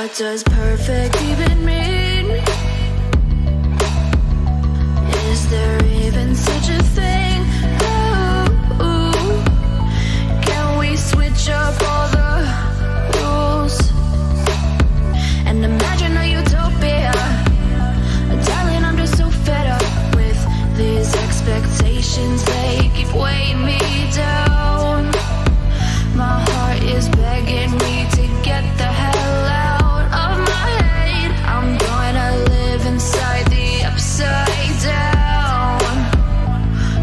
What does perfect even mean? Is there even such a thing? Ooh, can we switch up all the rules and imagine a utopia? Darling, I'm just so fed up with these expectations. They keep weighing me down. My heart is begging me to get the hell out of my head. I'm gonna live inside the upside down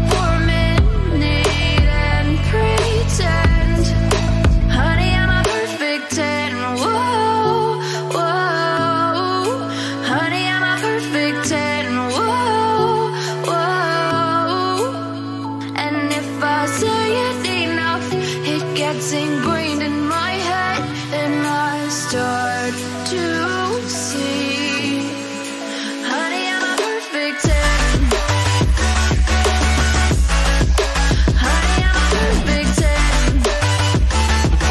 for a minute and pretend, honey, I'm a perfect 10. Whoa, whoa, honey, I'm a perfect 10. Whoa, whoa, and if I say it enough, it gets ingrained in my head, and I start to see, honey, I'm a perfect 10. Honey, I'm a perfect 10.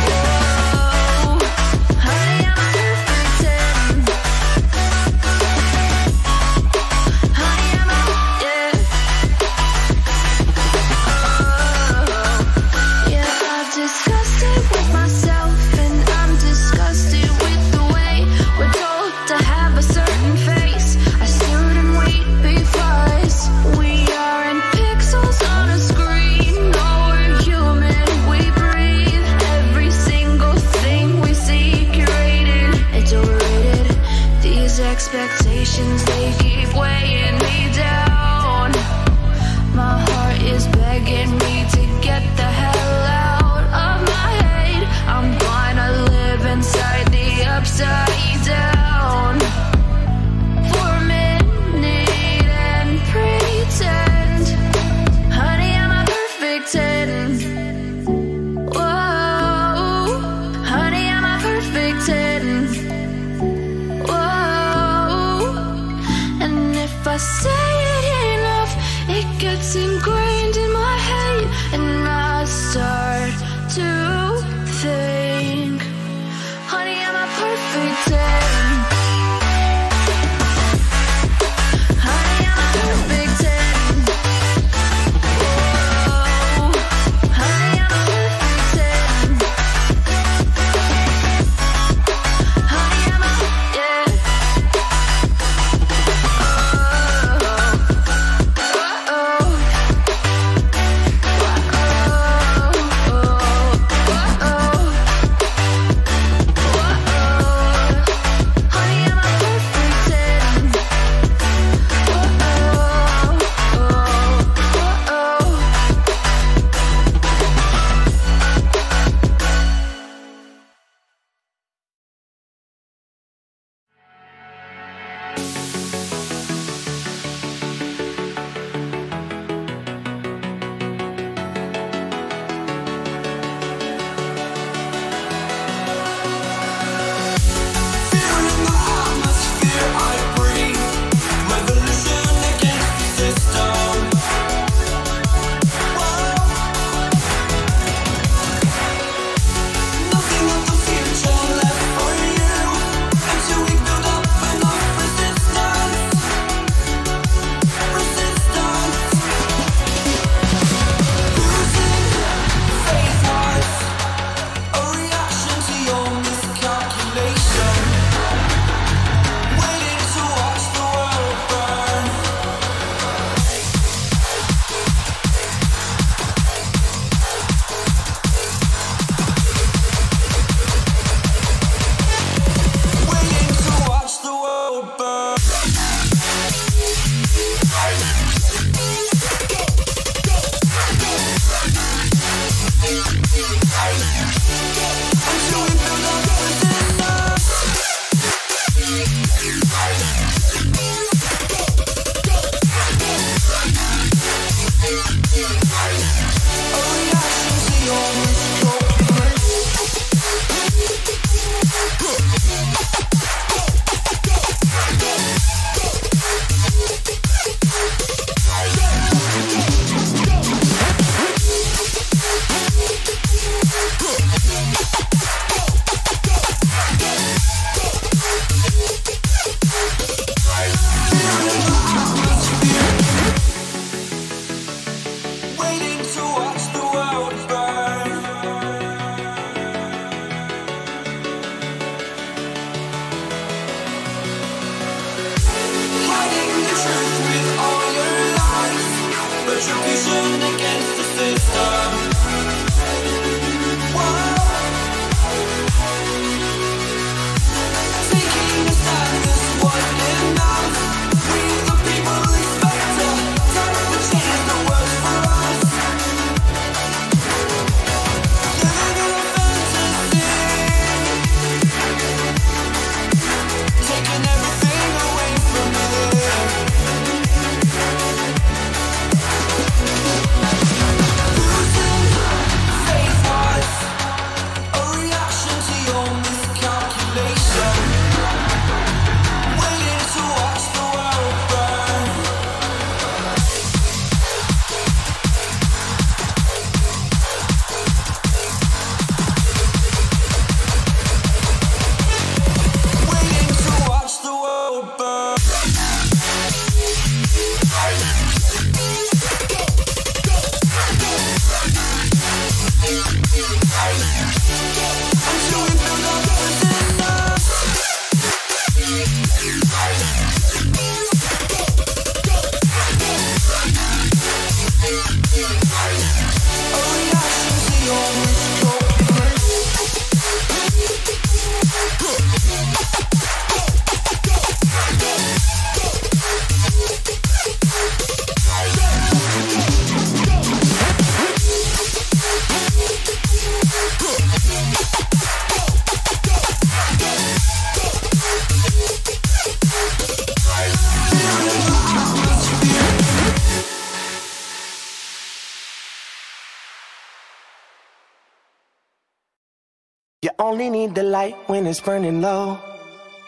Whoa, honey, I'm a perfect 10. Honey, I'm a, yeah. Oh, yeah, I've discussed it with myself, and I'm disgusted with the way we're told to have a certain face. I stood and wait because we aren't pixels on a screen. No, we're human, we breathe. Every single thing we see curated, it's overrated. These expectations, they keep weighing me down. My heart is begging me to get the hell out of my head. I'm gonna live inside the upside down for a minute and pretend, honey, I'm a perfect 10. Whoa, honey, I'm a perfect 10. Whoa, and if I You only need the light when it's burning low.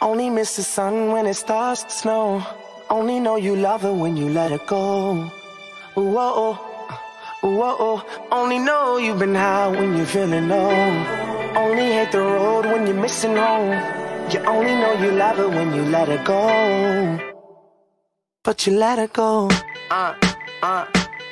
Only miss the sun when it starts to snow. Only know you love her when you let her go. Whoa, whoa. Only know you've been high when you're feeling low. Only hate the road when you're missing home. You only know you love her when you let her go. But you let her go.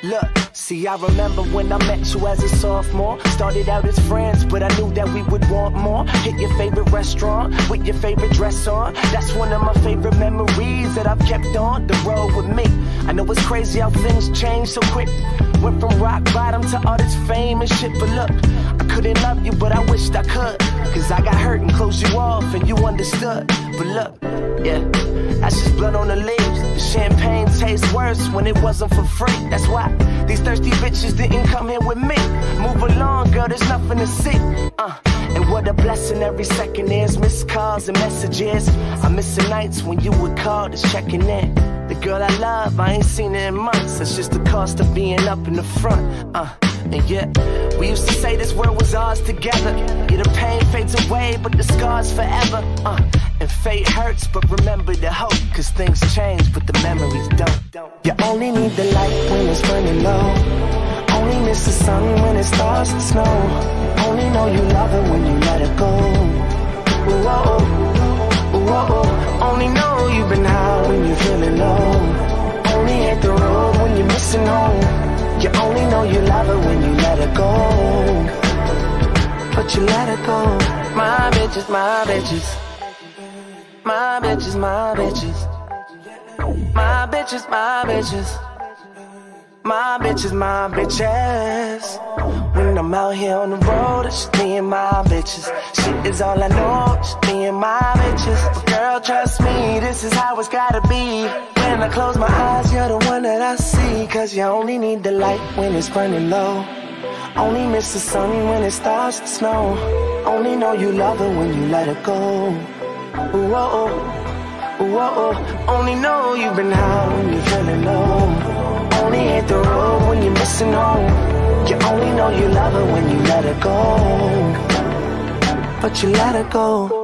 Look, see, I remember when I met you as a sophomore. Started out as friends, but I knew that we would want more. Hit your favorite restaurant with your favorite dress on. That's one of my favorite memories that I've kept on the road with me. I know it's crazy how things change so quick. Went from rock bottom to all this fame and shit. But look, I couldn't love you, but I wished I could. Cause I got hurt and closed you off and you understood. But look, yeah, that's just blood on the leaves. The champagne tastes worse when it wasn't for free. That's why these thirsty bitches didn't come here with me. Move along, girl, there's nothing to see. And what a blessing every second is. Missed calls and messages. I miss the nights when you would call, just checking in. The girl I love, I ain't seen her in months. That's just the cost of being up in the front. And yeah, we used to say this world was ours together. Yeah, the pain fades away, but the scars forever. And fate hurts, but remember the hope. Cause things change, but the memories don't. You only need the light when it's burning low. Only miss the sun when it starts to snow. Only know you love her when you let her go. Whoa. Only know you've been high when you're feeling low. Only hate the road when you're missing home. You only know you love her when you let her go. But you let her go. My bitches, my bitches. My bitches, my bitches. My bitches, my bitches. My bitches, my bitches. When I'm out here on the road, it's just me and my bitches. Shit is all I know, just me and my bitches. But girl, trust me, this is how it's gotta be. When I close my eyes, you're the one that I see. Cause you only need the light when it's burning low. Only miss the sun when it starts to snow. Only know you love her when you let her go. Whoa. Only know you've been high when you're feeling low. Only hate the road when you're missing home. You only know you love her when you let her go. But you let her go.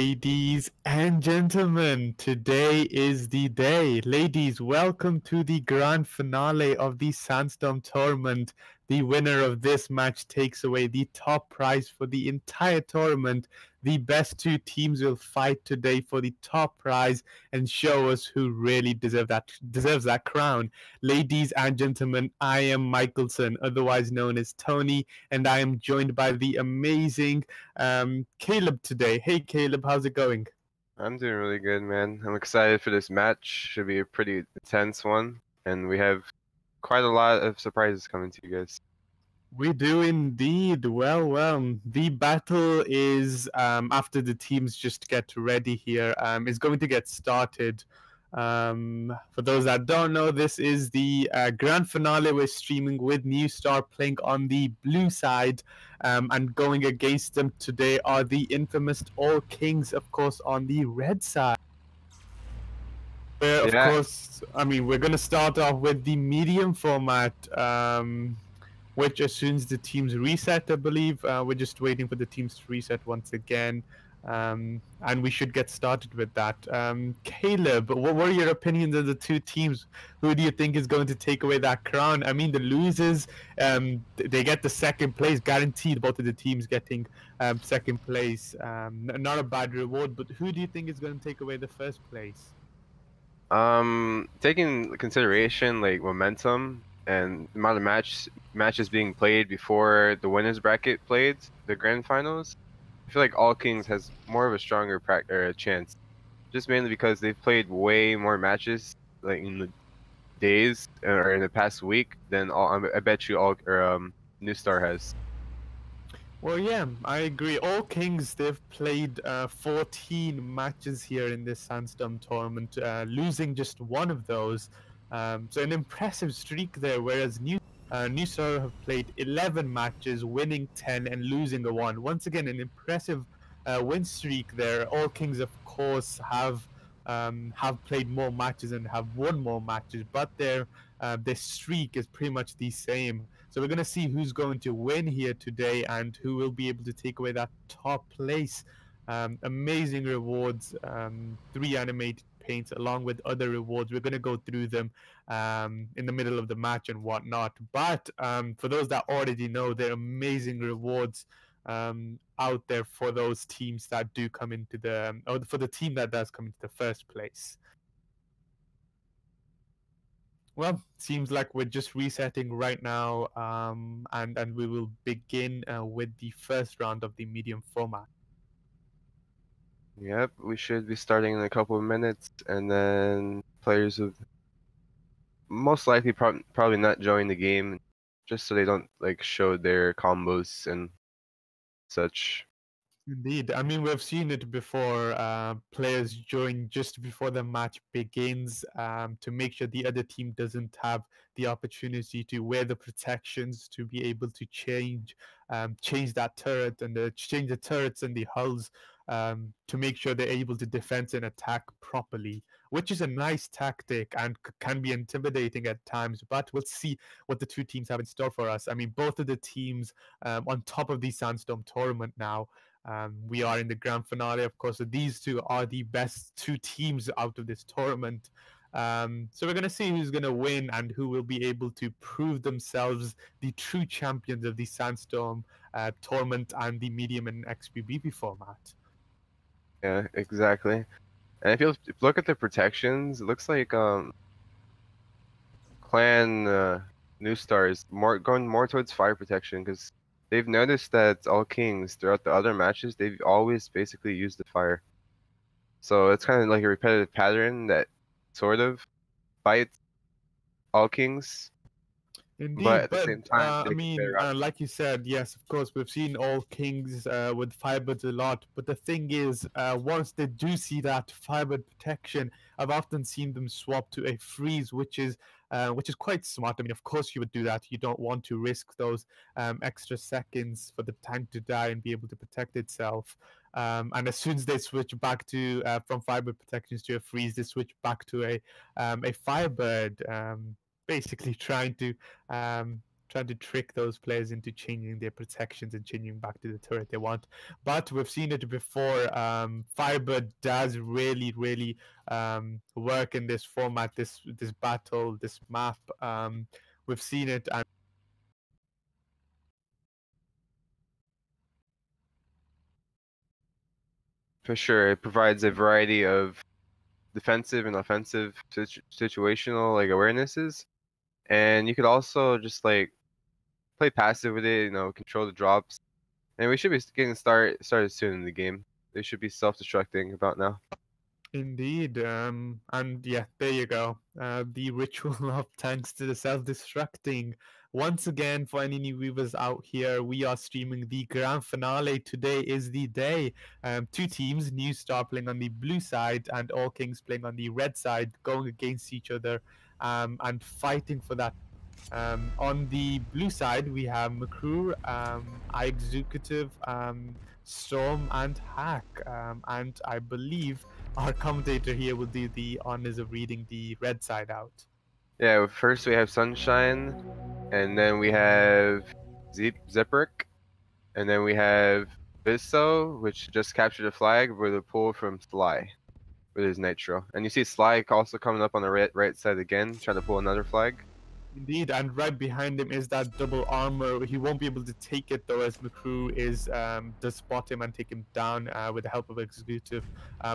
Ladies and gentlemen, today is the day. Ladies, welcome to the grand finale of the SandStorm tournament. The winner of this match takes away the top prize for the entire tournament. The best two teams will fight today for the top prize and show us who really deserves that crown. Ladies and gentlemen, I am Mikaelson, otherwise known as Tony, and I am joined by the amazing CaIeb today. Hey Caleb, how's it going? I'm doing really good, man. I'm excited for this match. Should be a pretty intense one, and we have quite a lot of surprises coming to you guys. We do indeed. Well, the battle is after the teams just get ready here. Is going to get started. For those that don't know, this is the grand finale. We're streaming with NewStar playing on the blue side, and going against them today are the infamous All Kings, of course, on the red side. Of course, I mean, we're going to start off with the medium format, which assumes the teams reset, I believe. We're just waiting for the teams to reset once again. And we should get started with that. Caleb, what are your opinions of the two teams? Who do you think is going to take away that crown? I mean, the losers, they get the second place, guaranteed. Both of the teams getting second place. Not a bad reward, but who do you think is going to take away the first place? Taking consideration like momentum and the amount of matches being played before the winners bracket played the grand finals, I feel like All Kings has more of a stronger chance, just mainly because they've played way more matches like in the days or in the past week than I bet you NewStar has. Well, yeah, I agree. All Kings, they've played 14 matches here in this SandStorm tournament, losing just one of those. So an impressive streak there, whereas NewStar have played 11 matches, winning 10 and losing a 1. Once again, an impressive win streak there. All Kings, of course, have played more matches and have won more matches, but their streak is pretty much the same. So we're going to see who's going to win here today and who will be able to take away that top place. Amazing rewards, 3 animated paints along with other rewards. We're going to go through them in the middle of the match and whatnot. But for those that already know, there are amazing rewards out there for those teams that do come into or for the team that does come into the first place. Well, seems like we're just resetting right now, and we will begin with the first round of the medium format. Yep, we should be starting in a couple of minutes, and then players will most likely probably not join the game, just so they don't like show their combos and such. Indeed. I mean, we've seen it before. Players join just before the match begins to make sure the other team doesn't have the opportunity to wear the protections to be able to change that turret and change the turrets and the hulls to make sure they're able to defend and attack properly, which is a nice tactic and can be intimidating at times. But we'll see what the two teams have in store for us. I mean, both of the teams on top of the SandStorm tournament now. We are in the grand finale, of course. So these two are the best two teams out of this tournament. So we're going to see who's going to win and who will be able to prove themselves the true champions of the SandStorm tournament and the medium and XBBP format. Yeah, exactly. And if you look at the protections, it looks like Clan NewStar is going more towards fire protection because they've noticed that All Kings throughout the other matches they've always basically used the fire. So it's kind of like a repetitive pattern that sort of bites All Kings. Indeed, but at the same time, I mean, like you said, yes, of course, we've seen All Kings with Firebirds a lot. But the thing is, once they do see that Firebird protection, I've often seen them swap to a freeze, which is quite smart. I mean, of course, you would do that. You don't want to risk those extra seconds for the tank to die and be able to protect itself. And as soon as they switch back to from Firebird protections to a freeze, they switch back to a Firebird. Basically trying to trying to trick those players into changing their protections and changing back to the turret they want. But we've seen it before. Firebird does really work in this format, this battle, this map. We've seen it, and For sure, it provides a variety of defensive and offensive situational like awarenesses, and you could also just like play passive with it, you know, control the drops. And we should be getting started soon in the game. They should be self-destructing about now. indeed, and yeah, there you go. The ritual of thanks to the self-destructing. Once again, for any new viewers out here, we are streaming the grand finale. Today is the day. Two teams, NewStar playing on the blue side and All Kings playing on the red side, going against each other and fighting for that. On the blue side, we have McCrew, Executive, Storm, and Hack. And I believe our commentator here will do the honors of reading the red side out. Yeah, first we have Sunshine, and then we have Ziprik, and then we have Bisso, which just captured a flag with a pull from Sly with his Nitro. And you see Sly also coming up on the right side again, trying to pull another flag. Indeed, and right behind him is that double armor. He won't be able to take it though, as McCrew does spot him and take him down with the help of Executive,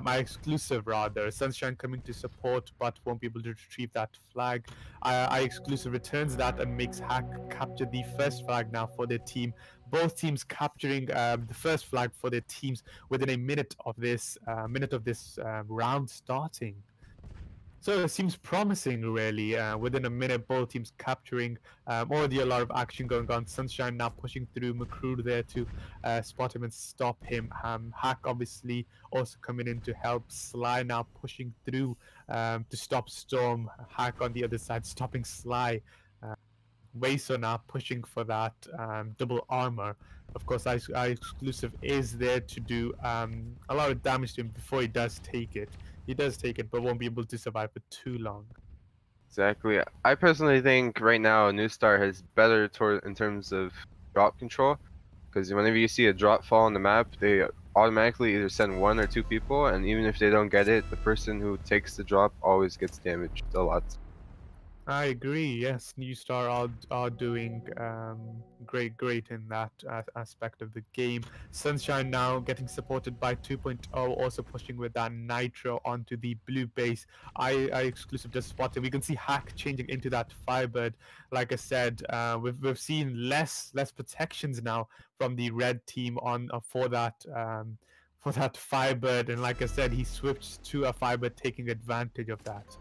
my exclusive rather. Sunshine coming to support, but won't be able to retrieve that flag. I exclusive returns that and makes Hack capture the first flag now for their team. Both teams capturing the first flag for their teams within a minute of this round starting. So it seems promising, really. Within a minute, both teams capturing. Already a lot of action going on. Sunshine now pushing through. McCrew there to spot him and stop him. Hack obviously also coming in to help. Sly now pushing through to stop Storm. Hack on the other side stopping Sly. Waso now pushing for that double armor. Of course, our exclusive is there to do a lot of damage to him before he does take it. He does take it, but won't be able to survive for too long. Exactly. I personally think right now NewStar has better in terms of drop control, because whenever you see a drop fall on the map, they automatically either send one or two people, and even if they don't get it, the person who takes the drop always gets damaged a lot. I agree. Yes, NewStar are doing great in that aspect of the game. Sunshine now getting supported by 2.0, also pushing with that Nitro onto the blue base. I exclusive just spotted. We can see Hack changing into that Firebird. Like I said, we've seen less protections now from the red team on for that. For that Firebird, and like I said, he switched to a Firebird, taking advantage of that.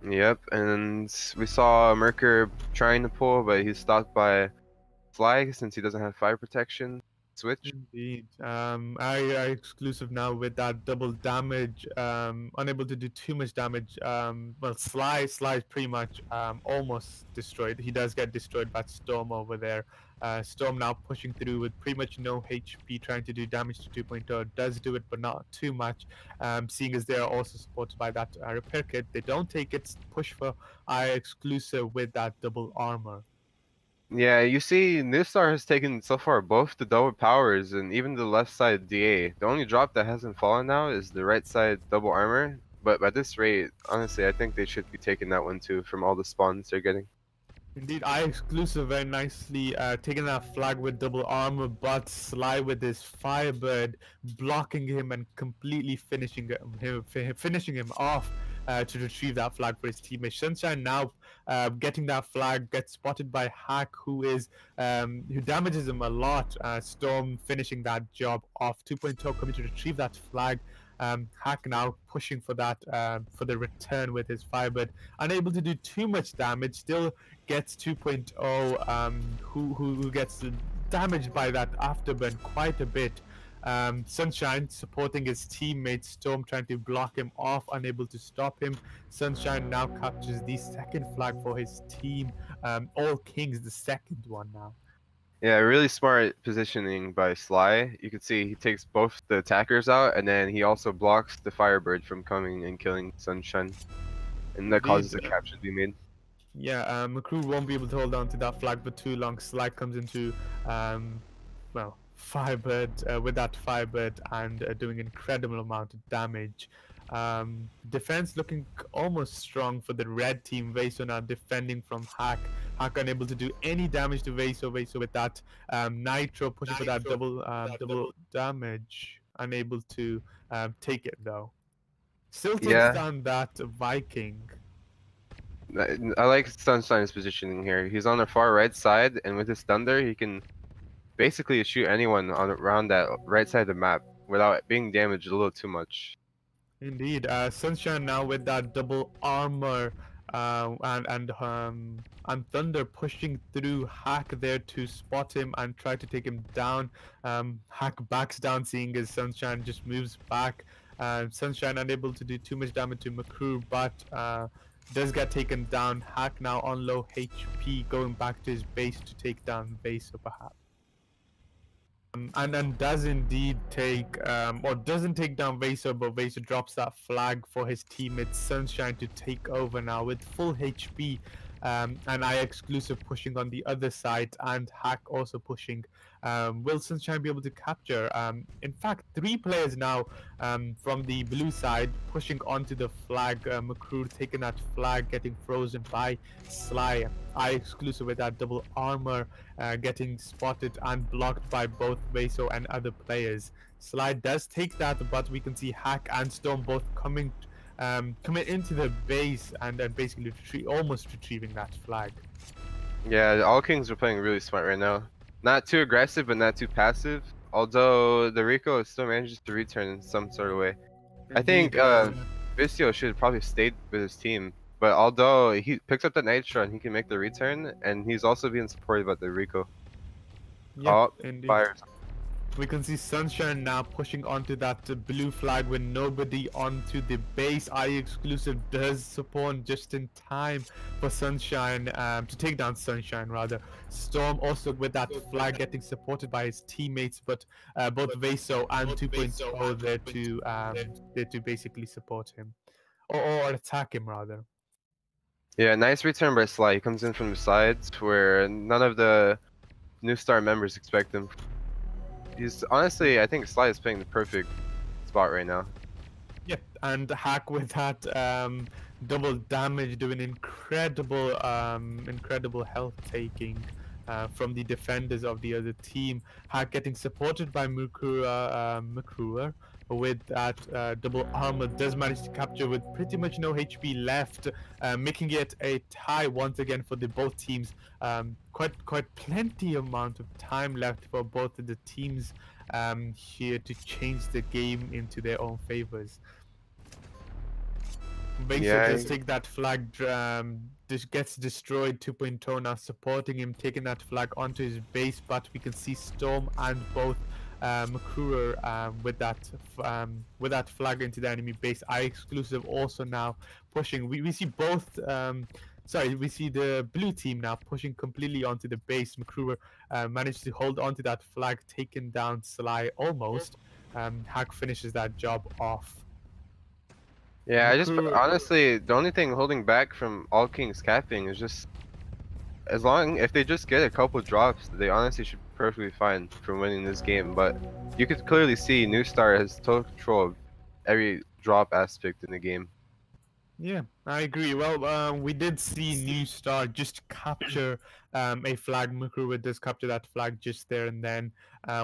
Yep, and we saw Merker trying to pull, but he's stopped by Fly since he doesn't have fire protection. Switch. Indeed. I exclusive now with that double damage. Unable to do too much damage. Well, Sly is pretty much almost destroyed. He does get destroyed by Storm over there. Storm now pushing through with pretty much no HP, trying to do damage to 2.0. Does do it, but not too much. Seeing as they are also supported by that repair kit, they don't take it. Push for I exclusive with that double armor. Yeah, you see, NewStar has taken so far both the double powers and even the left side DA. The only drop that hasn't fallen now is the right side double armor. But at this rate, honestly, I think they should be taking that one too from all the spawns they're getting. Indeed, I exclusive very nicely taking that flag with double armor, but Sly with his Firebird blocking him and completely finishing him off to retrieve that flag for his teammate. Sunshine now getting that flag, gets spotted by Hack, who damages him a lot. Storm finishing that job off. 2.0 coming to retrieve that flag. Hack now pushing for that for the return with his Firebird, unable to do too much damage. Still gets 2.0, who gets damaged by that afterburn quite a bit. Sunshine supporting his teammate. Storm trying to block him off, unable to stop him. Sunshine now captures the second flag for his team. All Kings the second one now. Yeah, really smart positioning by Sly. You can see he takes both the attackers out, and then he also blocks the Firebird from coming and killing Sunshine. And that causes a capture to be made. Yeah, McCrew won't be able to hold on to that flag for too long. Sly comes into, well, Firebird with that Firebird and doing incredible amount of damage. Defense looking almost strong for the red team. Vaso now defending from Hack. Hack unable to do any damage to Vaso. Vaso with that Nitro pushing for that double damage. Unable to take it though. Still takes Yeah. down that Viking. I like Sunshine's positioning here. He's on the far right side, and with his thunder, he can basically shoot anyone on around that right side of the map without being damaged a little too much. Indeed, Sunshine now with that double armor and Thunder pushing through Hack there to spot him and try to take him down. Hack backs down, seeing as Sunshine just moves back. Sunshine unable to do too much damage to McCrew, but does get taken down. Hack now on low HP, going back to his base to take down Vaso perhaps. And then does indeed take, or doesn't take down Vaso, but Vaso drops that flag for his teammate Sunshine to take over now with full HP. And I exclusive pushing on the other side, and Hack also pushing. Will Sunshine be able to capture? In fact, 3 players now from the blue side pushing onto the flag. McCrew taking that flag, getting frozen by Sly. I exclusive with that double armor, getting spotted and blocked by both Vaso and other players. Sly does take that, but we can see Hack and Storm both coming into the base and basically almost retrieving that flag. Yeah, all Kings are playing really smart right now. Not too aggressive, but not too passive. Although the Rico still manages to return in some sort of way. I think Visio should have probably stayed with his team. But although he picks up the Nitro and he can make the return, and he's also being supported by the Rico. Yeah, indeed. Fires. We can see Sunshine now pushing onto that blue flag with nobody onto the base. IE exclusive does spawn just in time for Sunshine to take down Sunshine rather. Storm also with that flag getting supported by his teammates, but both Vaso and 2.0 there to basically support him or attack him rather. Yeah, nice return by Sly. He comes in from the sides where none of the NewStar members expect him. He's honestly, I think Sly is playing the perfect spot right now. Yep, and Hack with that double damage, doing incredible health taking from the defenders of the other team. Hack getting supported by McCrewer with that double armor, does manage to capture with pretty much no HP left, making it a tie once again for the both teams. Quite plenty amount of time left for both of the teams here to change the game into their own favors. Basically, just take that flag, just gets destroyed. 2.0 now supporting him, taking that flag onto his base, but we can see Storm and both McCrewer with that flag into the enemy base. I exclusive also now pushing. We see both. We see the blue team now pushing completely onto the base. McCrewer managed to hold onto that flag, taking down Sly almost. Hack finishes that job off. Yeah, honestly, the only thing holding back from all Kings capping is just if they just get a couple drops, they honestly should be perfectly fine for winning this game. But you could clearly see NewStar has total control of every drop aspect in the game. Yeah, I agree. Well, we did see NewStar just capture a flag. McCrewer does capture that flag just there and then.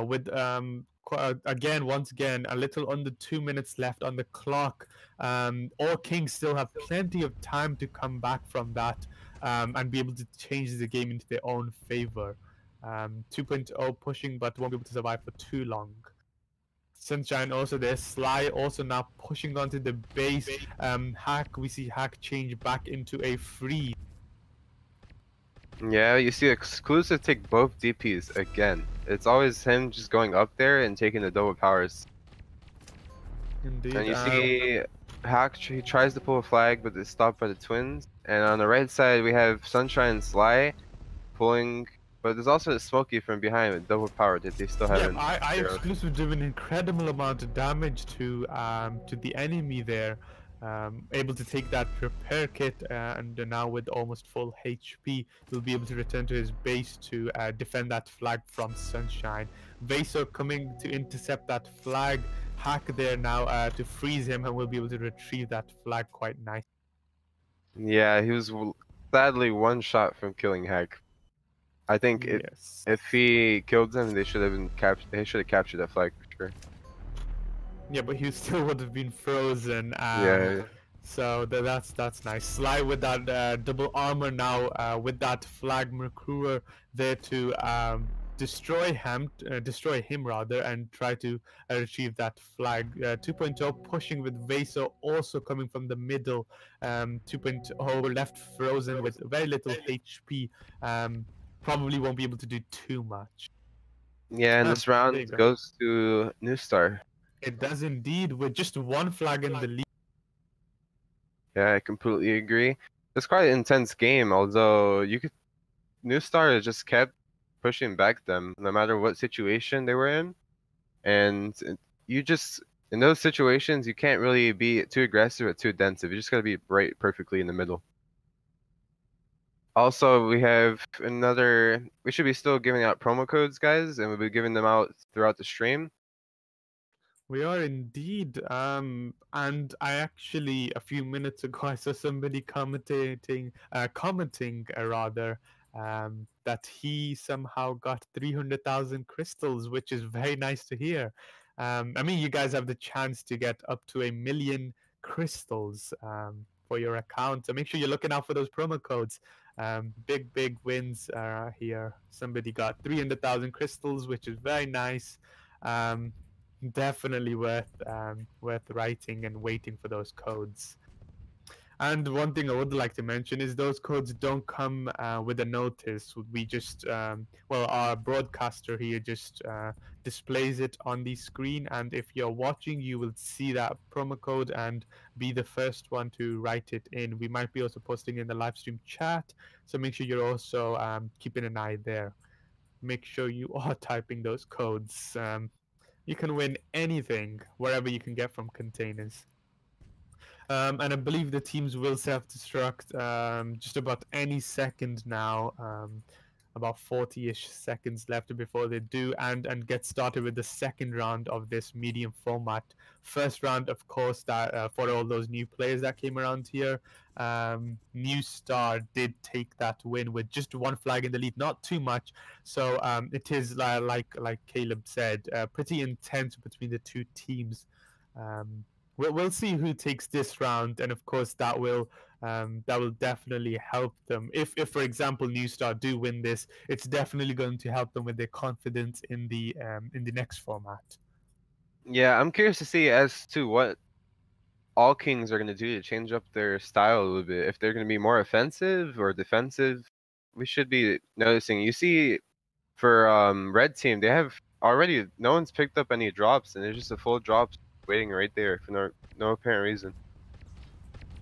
With once again, a little under 2 minutes left on the clock. All Kings still have plenty of time to come back from that and be able to change the game into their own favor. 2.0 pushing, but won't be able to survive for too long. Sunshine also there. Sly also now pushing onto the base. Hack, we see Hack change back into a free. Yeah, you see exclusive take both DPs again. It's always him just going up there and taking the double powers. Indeed. And you see Hack, he tries to pull a flag, but it's stopped by the twins. And on the right side, we have Sunshine and Sly pulling. But there's also a Smokey from behind with double power that they still haven't. Yeah, I exclusive doing an incredible amount of damage to the enemy there. able to take that repair kit, and now with almost full HP, he'll be able to return to his base to defend that flag from Sunshine. Vaso coming to intercept that flag. Hack there now to freeze him, and we'll be able to retrieve that flag quite nice. Yeah, he was sadly one shot from killing Hack. I think Yes. if he killed him, they should have been They should have captured that flag for sure. Yeah, but he still would have been frozen. Yeah. So that's nice. Sly with that double armor now, with that flag Mercure there to destroy him rather, and try to retrieve that flag. 2.0 pushing with Vaso also coming from the middle. 2.0 left frozen with very little HP. Probably won't be able to do too much. Yeah, and this round there you go. goes to NewStar. It does indeed, with just one flag in the lead. Yeah, I completely agree. It's quite an intense game, although NewStar just kept pushing back them no matter what situation they were in. And in those situations, you can't really be too aggressive or too defensive. You just gotta be right perfectly in the middle. Also, we should be still giving out promo codes, guys, and we'll be giving them out throughout the stream. We are indeed. And I actually, a few minutes ago, I saw somebody commenting rather, that he somehow got 300,000 crystals, which is very nice to hear. I mean, you guys have the chance to get up to 1 million crystals for your account. So make sure you're looking out for those promo codes. Big wins here. Somebody got 300,000 crystals, which is very nice. Definitely worth writing and waiting for those codes. And one thing I would like to mention is those codes don't come with a notice. We just, our broadcaster here just displays it on the screen, and if you're watching, you will see that promo code and be the first one to write it in. We might be also posting in the live stream chat, so make sure you're also keeping an eye there. Make sure you are typing those codes. You can win anything wherever you can get from containers. And I believe the teams will self-destruct just about any second now. About 40-ish seconds left before they do, and get started with the second round of this medium format. First round, of course, that for all those new players that came around here, NewStar did take that win with just one flag in the lead, not too much. So it is like CaIeb said, pretty intense between the two teams. We'll see who takes this round, and of course that will definitely help them. If for example NewStar do win this, it's definitely going to help them with their confidence in the next format. Yeah, I'm curious to see as to what all Kings are gonna do to change up their style a little bit. If they're gonna be more offensive or defensive, we should be noticing. You see, for Red Team, they have already no one's picked up any drops, and there's just a full drop waiting right there for no apparent reason.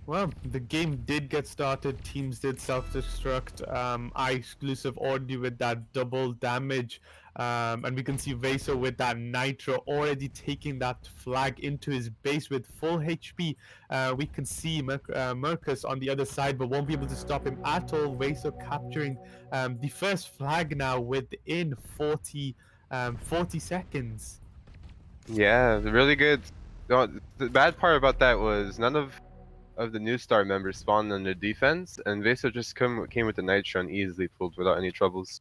Well, the game did get started. Teams did self-destruct. I exclusive audio with that double damage. And we can see Vaso with that Nitro already taking that flag into his base with full HP. We can see Mercus on the other side, but won't be able to stop him at all. Vaso capturing the first flag now within 40 seconds. Yeah, really good. The bad part about that was none of the NewStar members spawned on their defense, and Vaso just came with the Nitro and easily pulled without any troubles.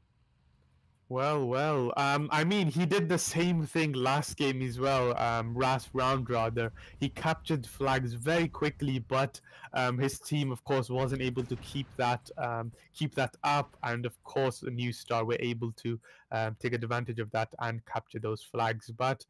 Well. I mean, he did the same thing last game as well. Last round rather. He captured flags very quickly, but his team, of course, wasn't able to keep that up. And of course, NewStar were able to take advantage of that and capture those flags. But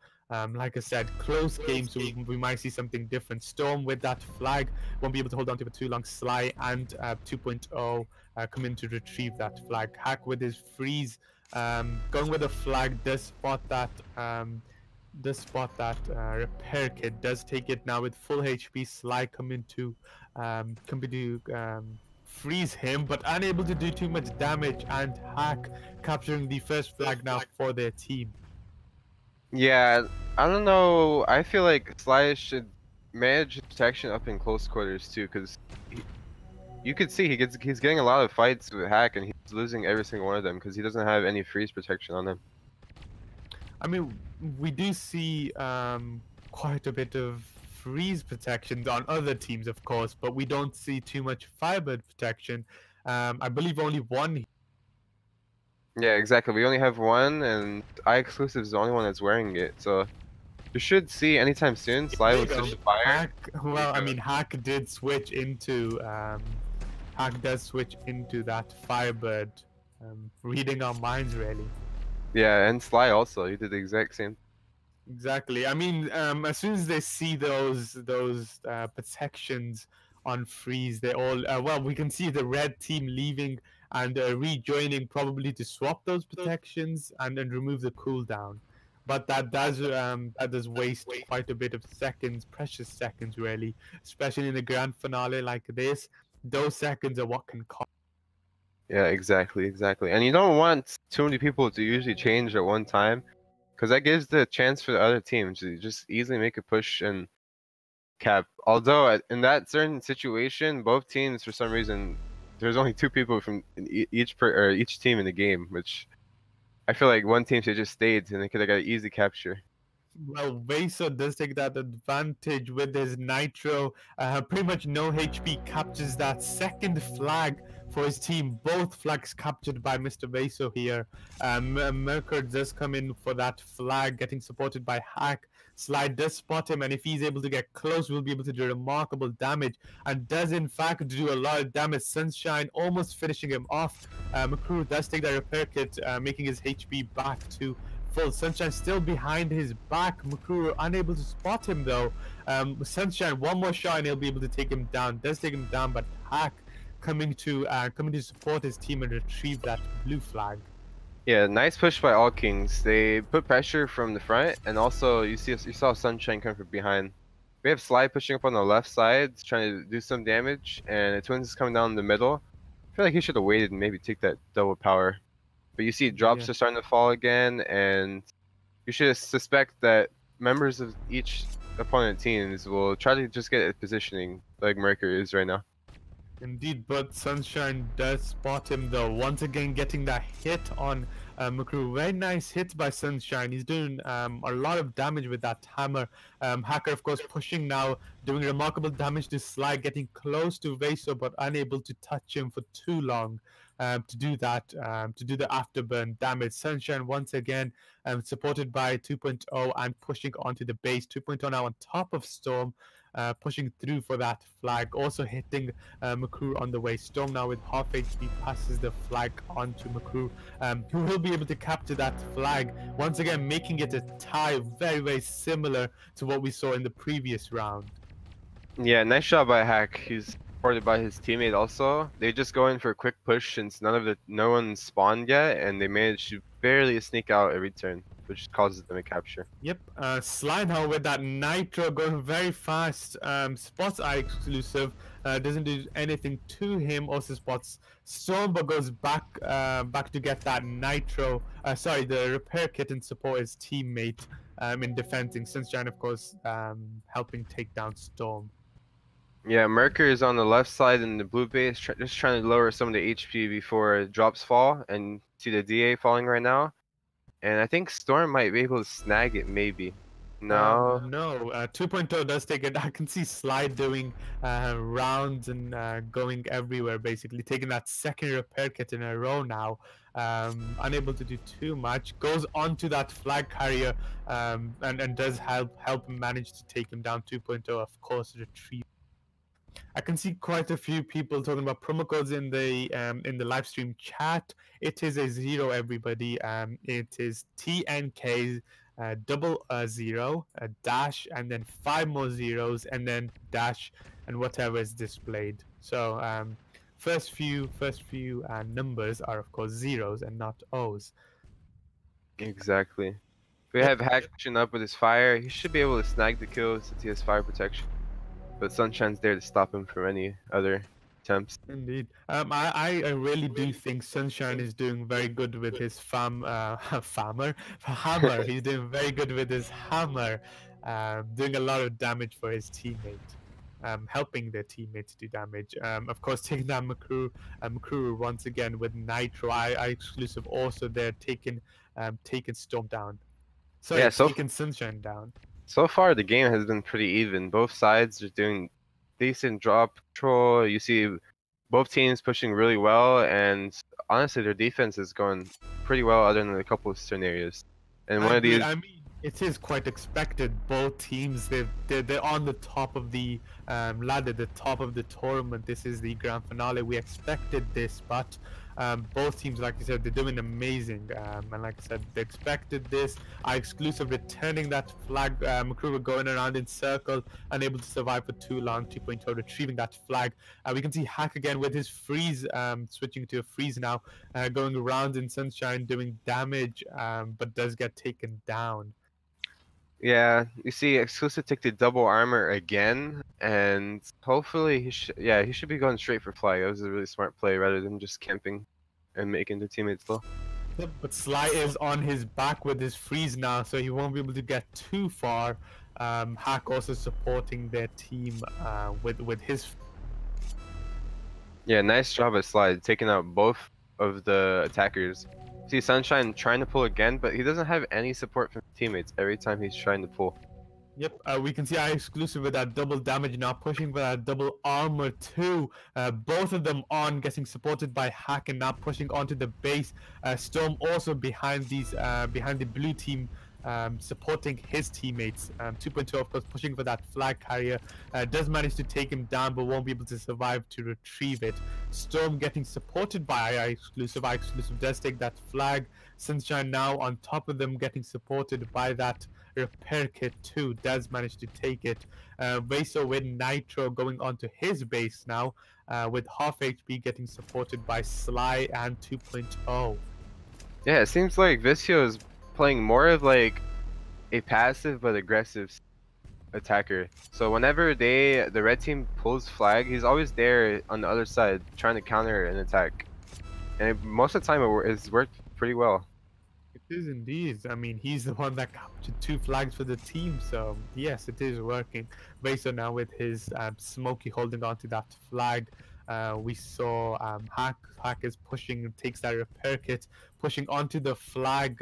like I said, close game, so we might see something different. Storm with that flag won't be able to hold on to it for too long. Sly and 2.0 come in to retrieve that flag. Hack with his freeze. Going with a flag does spot that repair kit, does take it now with full HP. Sly coming to freeze him, but unable to do too much damage, and Hack capturing the first flag now for their team. Yeah, I don't know. I feel like Sly should manage his protection up in close quarters too, because you could see he's getting a lot of fights with Hack, and he's losing every single one of them because he doesn't have any freeze protection on him. I mean, we do see quite a bit of freeze protection on other teams, of course, but we don't see too much Firebird protection. I believe only one. Yeah, exactly. We only have one, and iExclusive is the only one that's wearing it. So you should see anytime soon. Sly will switch to fire. Hack, well, I mean, Hack did switch into Hack does switch into that Firebird, reading our minds really. Yeah, and Sly also. He did the exact same. Exactly. I mean, as soon as they see those protections on freeze, they all well, we can see the red team leaving and rejoining, probably to swap those protections and then remove the cooldown. But that does waste quite a bit of seconds, precious seconds, really, especially in the grand finale like this. Those seconds are what can cost. Yeah, exactly. And you don't want too many people to usually change at one time, because that gives the chance for the other team to just easily make a push and cap. Although in that certain situation, both teams, for some reason, there's only 2 people from each team in the game, which I feel like one team should just stayed and they could have got an easy capture. Well, Vaso does take that advantage with his Nitro. Pretty much no HP, captures that second flag for his team. Both flags captured by Mr. Vaso here. Merker does come in for that flag, getting supported by Hack. Slide does spot him, and if he's able to get close, we'll be able to do remarkable damage, and does in fact do a lot of damage. Sunshine almost finishing him off. McCrew does take that repair kit, making his HP back to full. Sunshine still behind his back. McCrew unable to spot him though. Sunshine, one more shot and he'll be able to take him down. Does take him down, but Hack coming to support his team and retrieve that blue flag. Yeah, nice push by all Kings. They put pressure from the front, and also you saw Sunshine come from behind. We have Sly pushing up on the left side, trying to do some damage, and the Twins is coming down the middle. I feel like he should have waited and maybe take that double power. But you see drops are starting to fall again, and you should suspect that members of each opponent teams will try to just get a positioning like Mercury is right now. Indeed, but Sunshine does spot him though. Once again getting that hit on McCrew. Very nice hit by Sunshine. He's doing a lot of damage with that hammer. Hacker, of course, pushing now, doing remarkable damage to Sly, getting close to Vaso, but unable to touch him for too long. To do that, to do the afterburn damage. Sunshine once again supported by 2.0 and pushing onto the base. 2.0 now on top of Storm, pushing through for that flag. Also hitting McCrew on the way. Storm now with half HP passes the flag onto McCrew, who will be able to capture that flag. Once again, making it a tie, very, very similar to what we saw in the previous round. Yeah, nice shot by Hack. He's supported by his teammate also. They just go in for a quick push since no one spawned yet, and they managed to barely sneak out every turn, which causes them a capture. Yep, Sly now with that Nitro going very fast. Spots iExclusive, doesn't do anything to him. Also spots Storm, but goes back to get that Nitro. Sorry, the repair kit and support his teammate in defending. Sunshine, of course, helping take down Storm. Yeah, Merker is on the left side in the blue base, just trying to lower some of the HP before drops fall, and see the DA falling right now. And I think Storm might be able to snag it, maybe. No. No, 2.0 does take it. I can see Sly doing rounds and going everywhere, basically. Taking that second repair kit in a row now. Unable to do too much. Goes onto that flag carrier and does help manage to take him down. 2.0, of course, retrieve. I can see quite a few people talking about promo codes in the live stream chat. It is a 0, everybody. It is TNK 000 a dash and then 5 more zeros and then dash and whatever is displayed. So first few numbers are of course zeros and not O's. Exactly. If we have Hack pushing up with his fire, he should be able to snag the kill since he has fire protection. But Sunshine's there to stop him from any other attempts. Indeed. I really do think Sunshine is doing very good with his hammer. He's doing very good with his hammer. doing a lot of damage for his teammate. Helping their teammates do damage. Of course, taking down Makuru once again with Nitro. I exclusive also there taking Storm down. Sorry, Yeah, taking Sunshine down. so far the game has been pretty even. Both sides are doing decent drop control. You see both teams pushing really well, and honestly, their defense is going pretty well, other than a couple of scenarios. And I one of agree. these, I mean, it is quite expected. Both teams, they're on the top of the ladder, the top of the tournament. This is the grand finale. We expected this, but both teams, like you said, they're doing amazing. And like I said, they expected this. Our exclusive returning that flag. Makuru were going around in circle, unable to survive for too long. 2.0 retrieving that flag. We can see Hack again with his freeze, switching to a freeze now, going around in Sunshine, doing damage, but does get taken down. yeah, you see exclusive took the double armor again, and hopefully he should be going straight for flag. That was a really smart play rather than just camping and making the teammates low. Yep, but Sly is on his back with his freeze now, so he won't be able to get too far. Hack also supporting their team with his. Yeah, nice job at Slide, taking out both of the attackers. See Sunshine trying to pull again, but he doesn't have any support from teammates every time he's trying to pull. Yep, we can see our exclusive with that double damage now, pushing for that double armor too. Both of them on, getting supported by Hack and now pushing onto the base. Storm also behind behind the blue team, supporting his teammates. 2.2 of course pushing for that flag carrier, does manage to take him down but won't be able to survive to retrieve it. Storm getting supported by our exclusive. Our exclusive does take that flag. Sunshine now on top of them, getting supported by that repair kit too, does manage to take it. Vaso with Nitro going onto his base now, with half HP, getting supported by Sly and 2.0. Yeah, it seems like Visio is playing more of like a passive but aggressive attacker. So whenever the red team pulls flag, he's always there on the other side trying to counter an attack. And most of the time it's worked pretty well. It is indeed. I mean, he's the one that captured 2 flags for the team, so yes, it is working. Vaso now with his Smokey holding on to that flag. We saw Hack is pushing, takes that repair kit, pushing onto the flag.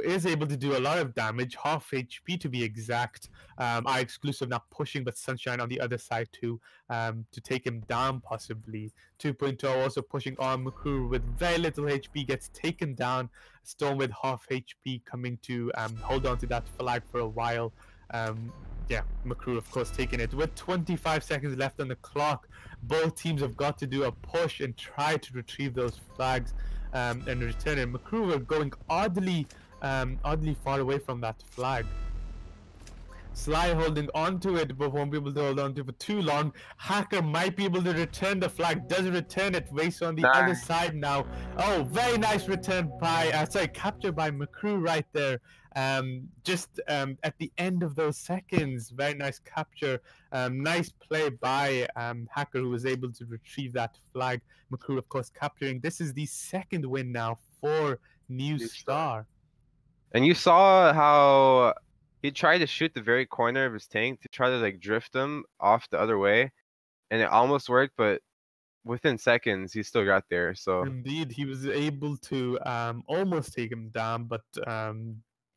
Is able to do a lot of damage, half HP to be exact. Our exclusive now pushing, but Sunshine on the other side too, to take him down possibly. 2.0 also pushing on Makuru with very little HP, gets taken down. Storm with half HP coming to hold on to that flag for a while. Yeah, Makuru of course taking it with 25 seconds left on the clock. Both teams have got to do a push and try to retrieve those flags and return it. Makuru are going oddly far away from that flag. Sly holding on to it, but won't be able to hold on to it for too long. Hacker might be able to return the flag. Does return it. Race on the other side now. Oh, very nice return by, capture by Makuru right there. Just at the end of those seconds, very nice capture. Nice play by Hacker, who was able to retrieve that flag. Makuru, of course, capturing. This is the second win now for NewStar. And you saw how he tried to shoot the very corner of his tank to try to like drift him off the other way, and it almost worked, but within seconds he still got there. So indeed, he was able to almost take him down, but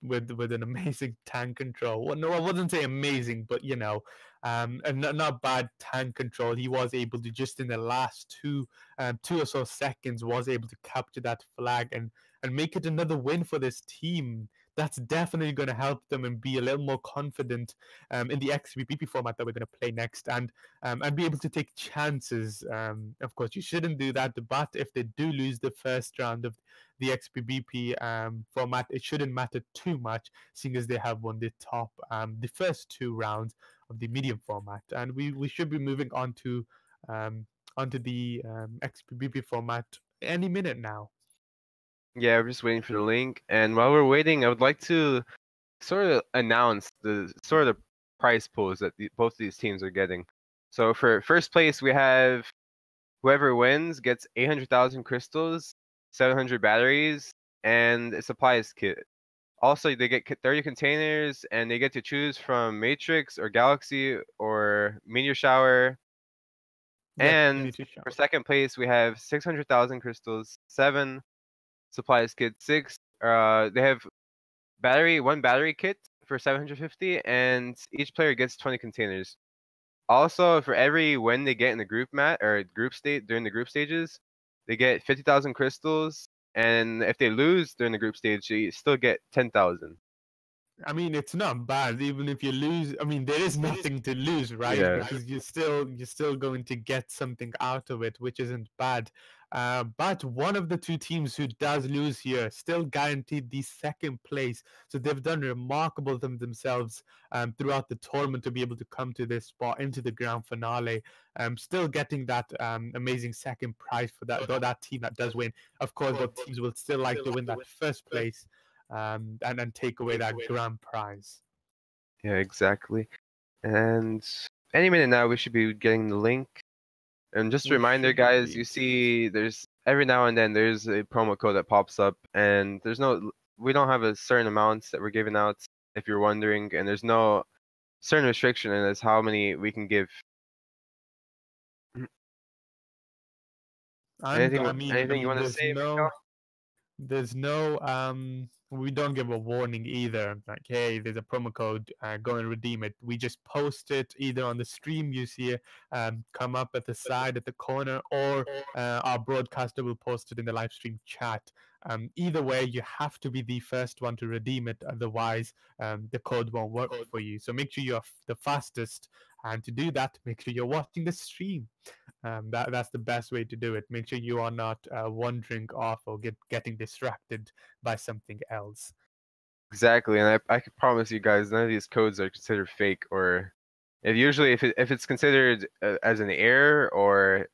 with an amazing tank control. Well, no, I wouldn't say amazing, but you know, and not bad tank control. He was able to, just in the last two or so seconds, was able to capture that flag and make it another win for this team. That's definitely going to help them and be a little more confident in the XBBP format that we're going to play next, and be able to take chances. Of course, you shouldn't do that, but if they do lose the first round of the XBBP format, it shouldn't matter too much, seeing as they have won the the first 2 rounds of the medium format, and we should be moving on to onto the XBBP format any minute now. yeah, we're just waiting for the link. And while we're waiting, I would like to sort of announce the sort of prize pools that both of these teams are getting. So for first place, we have whoever wins gets 800,000 crystals, 700 batteries, and a supplies kit. Also, they get 30 containers, and they get to choose from Matrix or Galaxy or Meteor Shower. Yep, And Meteor Shower. for second place, we have 600,000 crystals, 7 supplies kit, 6. They have one battery kit for 750, and each player gets 20 containers. Also, for every win they get in the group state during the group stages, they get 50,000 crystals, and if they lose during the group stage, they still get 10,000. I mean, it's not bad, even if you lose. I mean, there is nothing to lose, right? Yeah. Because you're still going to get something out of it, which isn't bad. But one of the two teams who does lose here still guaranteed the second place. So they've done remarkable themselves throughout the tournament to be able to come to this spot into the grand finale. Still getting that amazing second prize for that team that does win. Of course, both teams will still like to win that first place and then take away that grand prize. Yeah, exactly. And any minute now, we should be getting the link. And just a We reminder, should guys, be. you see there's every now and then there's a promo code that pops up, and we don't have a certain amounts that we're giving out, if you're wondering, and there's no certain restriction in as how many we can give. And I mean, Anything you want to say, Mikael? there's no we don't give a warning either, like, hey, there's a promo code, go and redeem it. We just post it either on the stream, you see it come up at the side at the corner, or our broadcaster will post it in the live stream chat. Either way, you have to be the first one to redeem it, otherwise the code won't work for you. So make sure you're the fastest, and to do that, make sure you're watching the stream. That's the best way to do it. Make sure you are not wandering off or getting distracted by something else. Exactly, and I can promise you guys, none of these codes are considered fake, or if it's considered as an error, or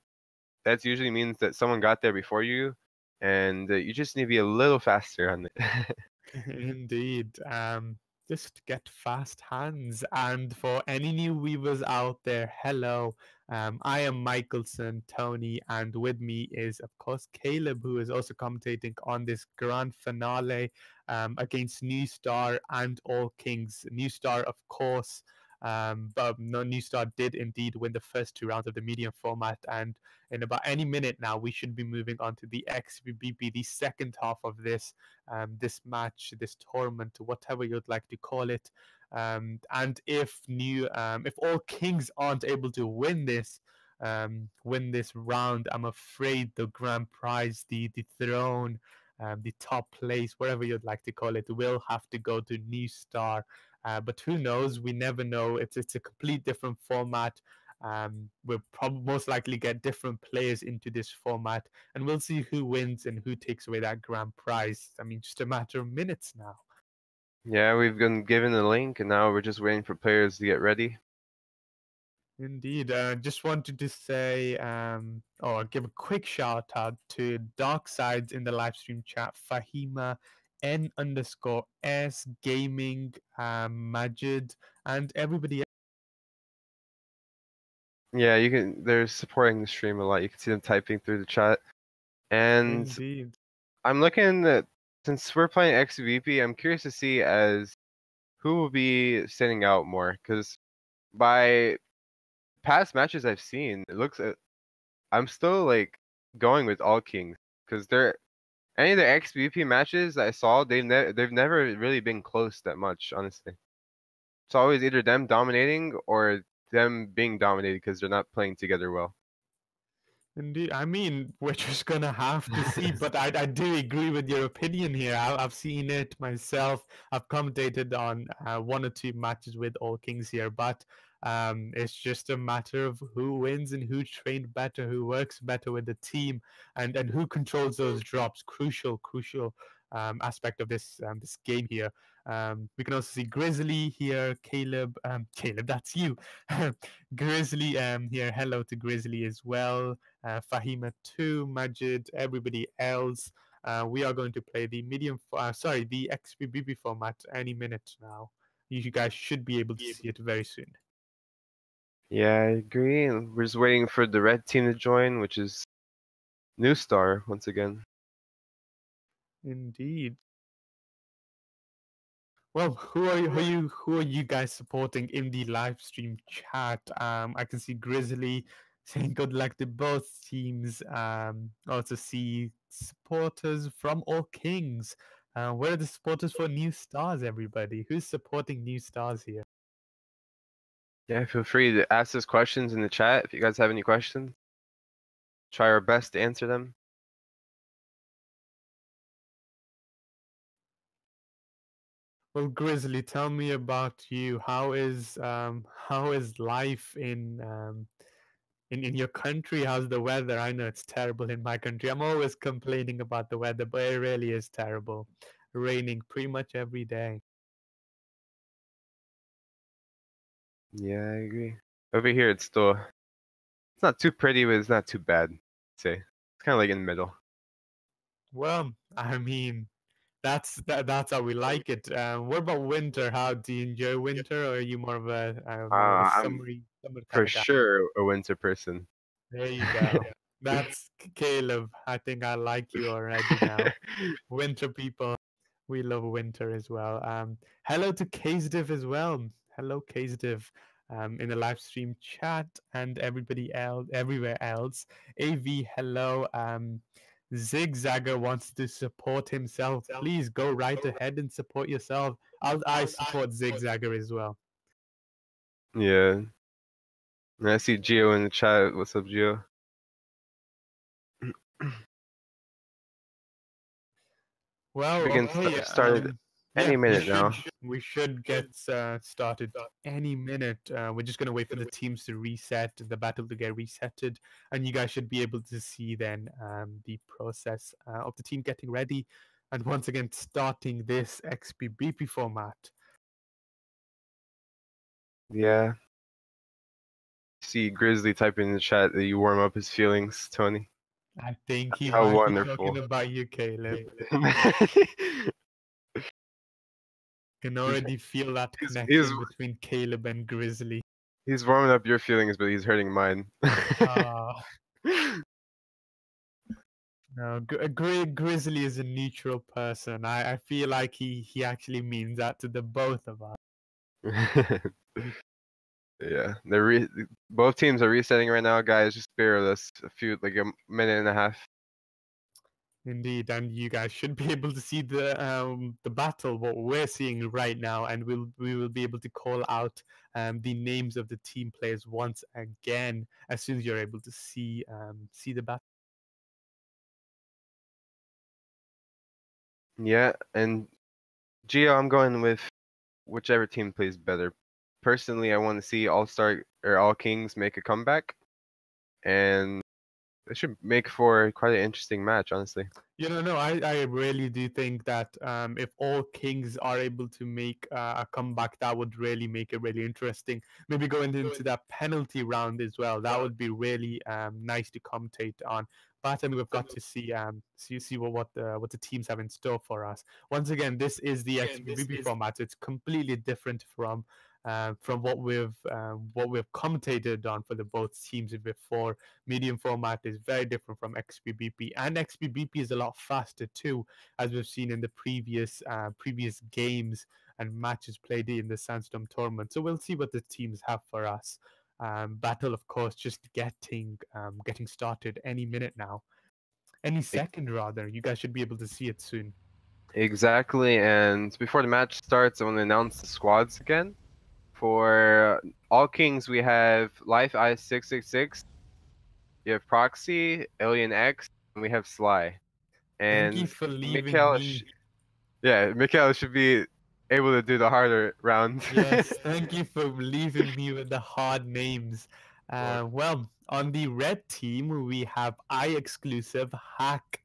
that usually means that someone got there before you, and you just need to be a little faster on it. Indeed. Just get fast hands. And for any new viewers out there, hello. I am Mikaelson, Tony, and with me is, of course, CaIeb, who is also commentating on this grand finale against NewStar and All Kings. NewStar, of course, but no, NewStar did indeed win the first 2 rounds of the medium format, and in about any minute now, we should be moving on to the XBBP, the second half of this match, this tournament, whatever you'd like to call it. And if All Kings aren't able to win this round, I'm afraid the grand prize, the throne, the top place, whatever you'd like to call it, will have to go to NewStar. But who knows? We never know. It's a complete different format. We'll probably most likely get different players into this format, and we'll see who wins and who takes away that grand prize. I mean, just a matter of minutes now. Yeah, we've been given the link, and now we're just waiting for players to get ready. Indeed. Just wanted to say, or give a quick shout out to Dark Sides in the live stream chat, Fahima, N_S Gaming, Majid, and everybody else. Yeah, they're supporting the stream a lot. You can see them typing through the chat. And Indeed. I'm looking at, since we're playing XVP, I'm curious to see as who will be standing out more, because by past matches I've seen, it looks I'm still like going with All Kings, because any of the XVP matches I saw, they've never really been close that much, honestly. It's always either them dominating or them being dominated because they're not playing together well. Indeed. I mean, we're just gonna have to see, but I do agree with your opinion here. I've seen it myself. I've commentated on 1 or 2 matches with All Kings here, but it's just a matter of who wins and who trained better, who works better with the team, and who controls those drops. Crucial aspect of this game here. We can also see Grizzly here, CaIeb. CaIeb, that's you. Grizzly here. Hello to Grizzly as well. Fahima too, Majid, everybody else. We are going to play the the XBBB format any minute now. You guys should be able to see it very soon. Yeah, I agree. We're just waiting for the red team to join, which is NewStar once again. Indeed. Well, who are you guys supporting in the live stream chat? I can see Grizzly saying good luck to both teams. Also see supporters from All Kings. Where are the supporters for New Stars, everybody? Who's supporting New Stars here? Yeah, feel free to ask us questions in the chat if you guys have any questions. Try our best to answer them. Well, Grizzly, tell me about you. How is life in your country? How's the weather? I know it's terrible in my country. I'm always complaining about the weather, but it really is terrible. Raining pretty much every day. Yeah, I agree. Over here, it's not too pretty, but it's not too bad. I'd say it's kind of like in the middle. Well, I mean, that's how we like it. What about winter? How do you enjoy winter, or are you more of a I'm summer kind for of guy? sure a winter person. There you go. That's Caleb. I think I like you already now. Winter people. We love winter as well. Hello to Kaysdiv as well. Hello, Kaysdiv, in the live stream chat and everybody else, everywhere else. AV, hello. Zigzagger wants to support himself. Please go right ahead and support yourself. I support Zigzagger as well. Yeah. And I see Gio in the chat. What's up, Gio? Well, We can okay. start any Yeah, minute now. we should get started any minute. We're just going to wait for the teams to reset, the battle to get resetted, and you guys should be able to see then the process of the team getting ready, and once again starting this XPBP format. Yeah. See Grizzly typing in the chat that you warm up his feelings, Tony. I think he How might be wonderful. talking about you, Caleb. Can already feel that connection between Caleb and Grizzly. He's warming up your feelings, but he's hurting mine. No, Grizzly is a neutral person. I feel like he actually means that to the both of us. Yeah, both teams are resetting right now, guys. Just bear with us like a minute and a half. Indeed, and you guys should be able to see the battle what we're seeing right now, and we will be able to call out the names of the team players once again as soon as you're able to see the battle. Yeah, and Gio, I'm going with whichever team plays better. Personally, I want to see All Kings make a comeback, and it should make for quite an interesting match, honestly. No, I really do think that if All Kings are able to make a comeback, that would really make it really interesting. Maybe going into that penalty round as well. That would be really nice to commentate on. But I mean, we've got to see what the teams have in store for us. Once again, this is the XBBB format. It's completely different from what we've commentated on for the both teams before. Medium format is very different from XBBP, and XBBP is a lot faster too, as we've seen in the previous games and matches played in the SandStorm tournament. So we'll see what the teams have for us. Battle, of course, just getting started any minute now, any second rather. You guys should be able to see it soon. Exactly, and before the match starts, I want to announce the squads again. For All Kings, we have Life Ice 666. You have Proxy, Alien X, and we have Sly. And thank you for leaving me. Mikael should be able to do the harder round. Yes, thank you for leaving me with the hard names. Well, on the red team, we have iExclusive, Hack,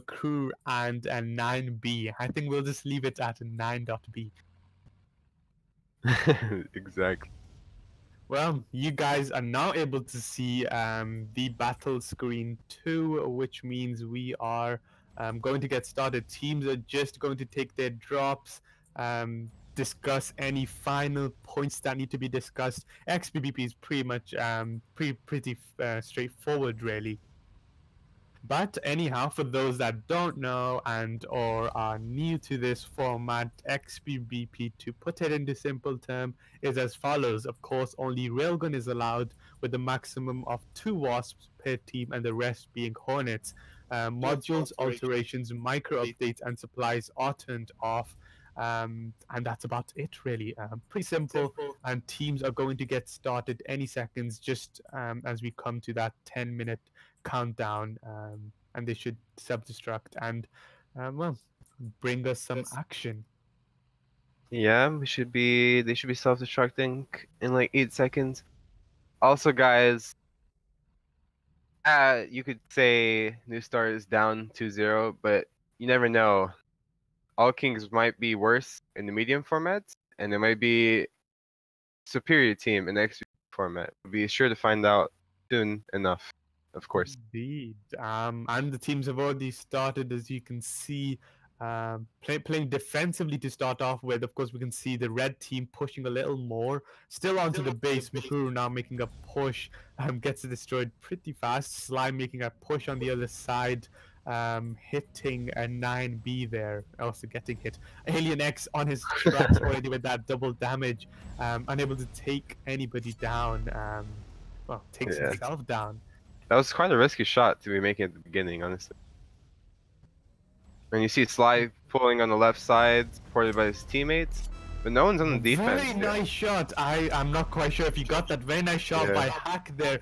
Crew, and 9B. I think we'll just leave it at 9.b. Exactly. Well, you guys are now able to see the battle screen too, which means we are going to get started. Teams are just going to take their drops, discuss any final points that need to be discussed. XBBP is pretty much pretty straightforward, really. But anyhow, for those that don't know and or are new to this format, XBBP, to put it into simple term, is as follows. Of course, only railgun is allowed with a maximum of 2 wasps per team and the rest being hornets. Modules, alterations, micro updates, and supplies are turned off. And that's about it, really. Pretty simple, and teams are going to get started any seconds, just as we come to that 10-minute countdown, and they should self-destruct and, well, bring us some action. Yeah, they should be self-destructing in like 8 seconds. Also, guys, you could say NewStar is down 2-0, but you never know. All Kings might be worse in the medium formats, and there might be superior team in the XP format. We'll be sure to find out soon enough, of course. Indeed. And the teams have already started, as you can see, playing defensively to start off with. Of course, we can see the red team pushing a little more. Still onto the base. Mukuru now making a push. Gets destroyed pretty fast. Sly making a push on the other side. Hitting a 9B there. Also getting hit. Alien X on his tracks already with that double damage. Unable to take anybody down. Well, takes himself down. That was quite a risky shot to be making at the beginning, honestly. And you see Sly pulling on the left side, supported by his teammates, but no one's on the defense. Very nice shot. I'm not quite sure if you got that. Very nice shot by Hack there,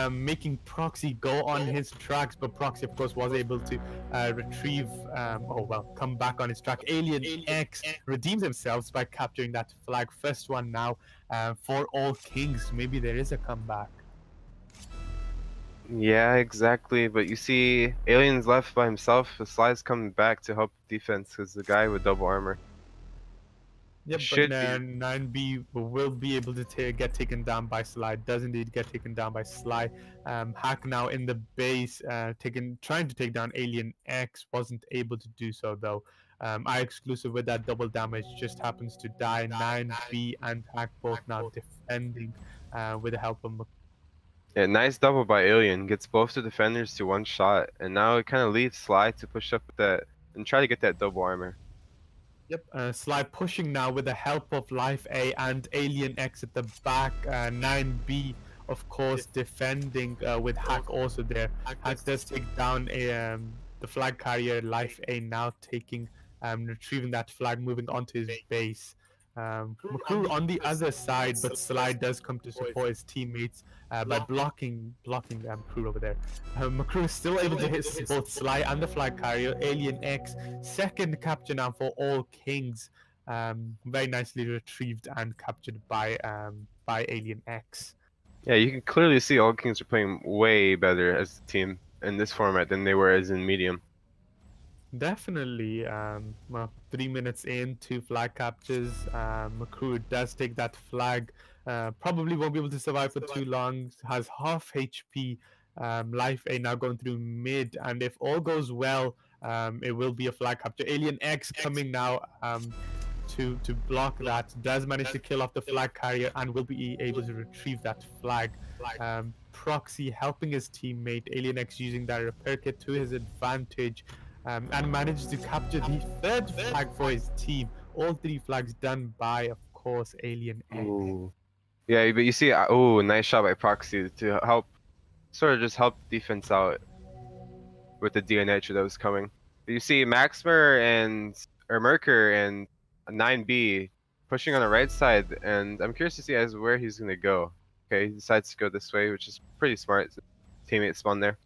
making Proxy go on his tracks, but Proxy, of course, was able to retrieve, come back on his track. Alien X redeems themselves by capturing that flag. First one now for all Kings. Maybe there is a comeback. Yeah, exactly. But you see, Alien's left by himself. The Sly's coming back to help defense because the guy with double armor. Yep, but 9B will be able to get taken down by Sly. Does indeed get taken down by Sly. Hack now in the base, trying to take down Alien X. Wasn't able to do so though. I exclusive with that double damage just happens to die. 9B and Hack both now defending with the help of. Yeah, nice double by Alien. Gets both the defenders to one shot, and now it kind of leaves Sly to push up with that and try to get that double armor. Yep, Sly pushing now with the help of Life A and Alien X at the back. 9B, of course, defending with Hack also there. Hack does take down the flag carrier. Life A now taking, retrieving that flag, moving onto his base. Mukuru on the other side, but Sly does come to support his teammates by blocking Mukuru over there. Mukuru is still able to hit both Sly and the flag carrier. Alien X, second capture now for all Kings. Very nicely retrieved and captured by Alien X. Yeah, you can clearly see all Kings are playing way better as a team in this format than they were as in medium. Definitely. Well, 3 minutes in, 2 flag captures. Mukuru does take that flag. Probably won't be able to survive for too long. Has half HP. Life A now going through mid, and if all goes well, it will be a flag capture. Alien X coming now to block that. Does manage to kill off the flag carrier and will be able to retrieve that flag. Proxy helping his teammate. Alien X using that repair kit to his advantage. And managed to capture the third flag for his team. All 3 flags done by, of course, Alien X. Ooh. Yeah, but you see, nice shot by Proxy to help, sort of just help defense out with the DNH that was coming. But you see Maxmer and Merker and 9B pushing on the right side, and I'm curious to see as where he's gonna go. Okay, he decides to go this way, which is pretty smart. Teammate spawn there.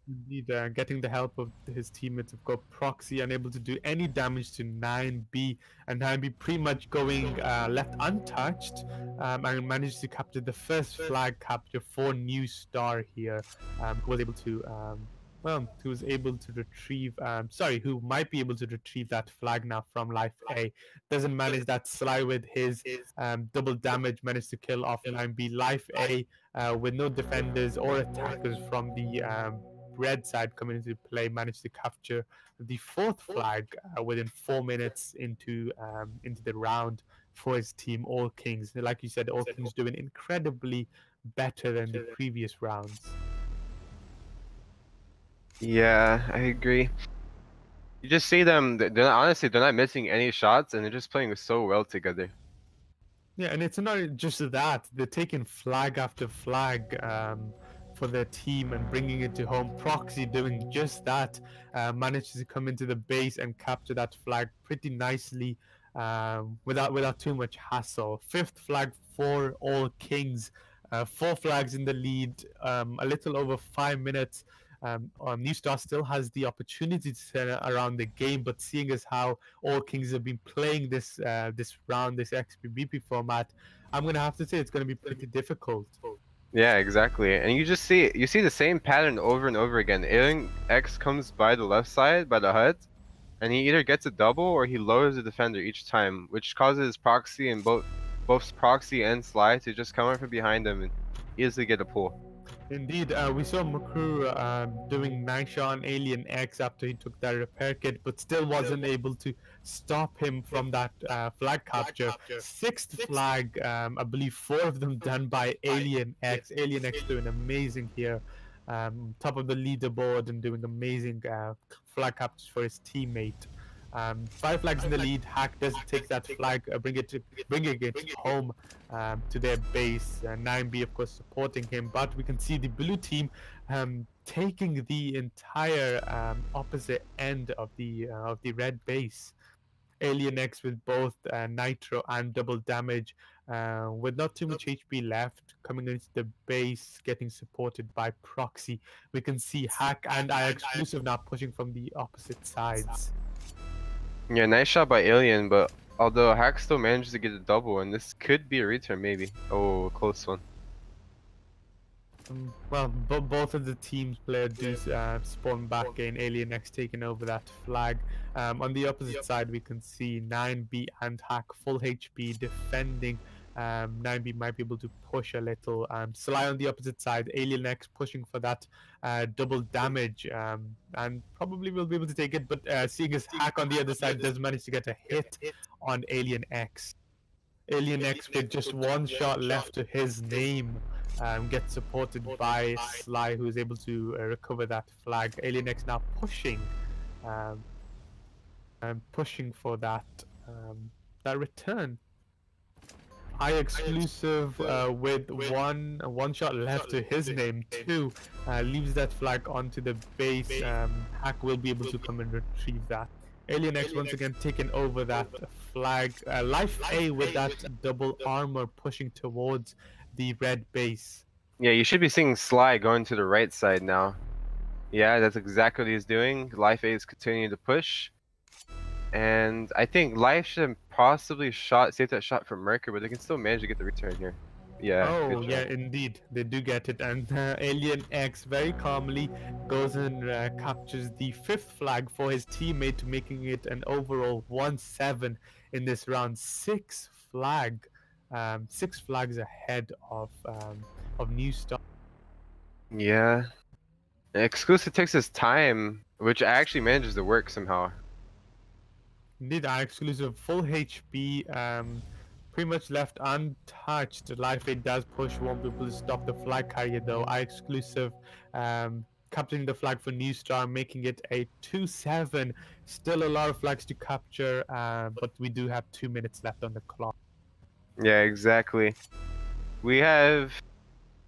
Indeed, getting the help of his teammates. Of course, Proxy unable to do any damage to 9B, and 9B pretty much going left untouched, and managed to capture the first flag capture for NewStar here. Who was able to, who might be able to retrieve that flag now from Life A. Doesn't manage that. Sly with his double damage managed to kill off 9B. Life A with no defenders or attackers from the red side coming into play, managed to capture the 4th flag within 4 minutes into the round for his team, All Kings. Like you said, All Kings doing incredibly better than the previous rounds. Yeah, I agree. You just see them. Honestly, they're not missing any shots, and they're just playing so well together. Yeah, and it's not just that. They're taking flag after flag for their team and bringing it to home. Proxy doing just that. Manages to come into the base and capture that flag pretty nicely without too much hassle. Fifth flag for All Kings. Four flags in the lead. A little over 5 minutes. NewStar still has the opportunity to turn around the game, but seeing as how All Kings have been playing this round, this XBBP format, I'm gonna have to say it's gonna be pretty difficult. Yeah, exactly. And you see the same pattern over and over again. Alien X comes by the left side by the hut, and he either gets a double or he lowers the defender each time, which causes Proxy and both Proxy and Sly to just come up from behind him and easily get a pull. Indeed, we saw Makru doing nice shot on Alien X after he took that repair kit, but still wasn't able to stop him from that flag capture. Sixth flag, I believe 4 of them done by Alien X. Alien X doing amazing here. Top of the leaderboard and doing amazing flag captures for his teammate. 5 flags in the lead. Hack does take that flag, bringing it home to their base. 9B, of course, supporting him, but we can see the blue team taking the entire opposite end of the red base. Alien X with both nitro and double damage, with not too much HP left, coming into the base, getting supported by Proxy. We can see Hack and I exclusive now pushing from the opposite sides. Yeah, nice shot by Alien, but although Hack still manages to get a double, and this could be a return maybe. Oh, a close one. Well, both of the teams player do spawn back in. Alien X taking over that flag. On the opposite side, we can see 9B and Hack full HP defending. 9B might be able to push a little. Sly on the opposite side, Alien X pushing for that double damage, and probably will be able to take it. But seeing as Hack on the other side does manage to get a hit on Alien X. Alien X with just one shot left to his name gets supported by Sly, who is able to recover that flag. Alien X now pushing for that that return. I exclusive with one shot left to his name too, leaves that flag onto the base. Hack will be able to come and retrieve that. Alien X once again taking over that flag. Life A with that double armor pushing towards the red base. Yeah, you should be seeing Sly going to the right side now. Yeah, that's exactly what he's doing. Life A is continuing to push. And I think Life should have possibly saved that shot from Merker, but they can still manage to get the return here. Yeah. Oh, yeah, indeed. They do get it. And Alien X very calmly goes and captures the 5th flag for his teammate, making it an overall 1-7 in this round. 6 flags ahead of NewStar. Yeah. Exclusive takes his time, which actually manages to work somehow. Indeed, our exclusive full HP, pretty much left untouched. Life 8 does push, won't be able to stop the flag carrier though. Our exclusive capturing the flag for NewStar, making it a 2-7. Still a lot of flags to capture, but we do have 2 minutes left on the clock. Yeah, exactly. We have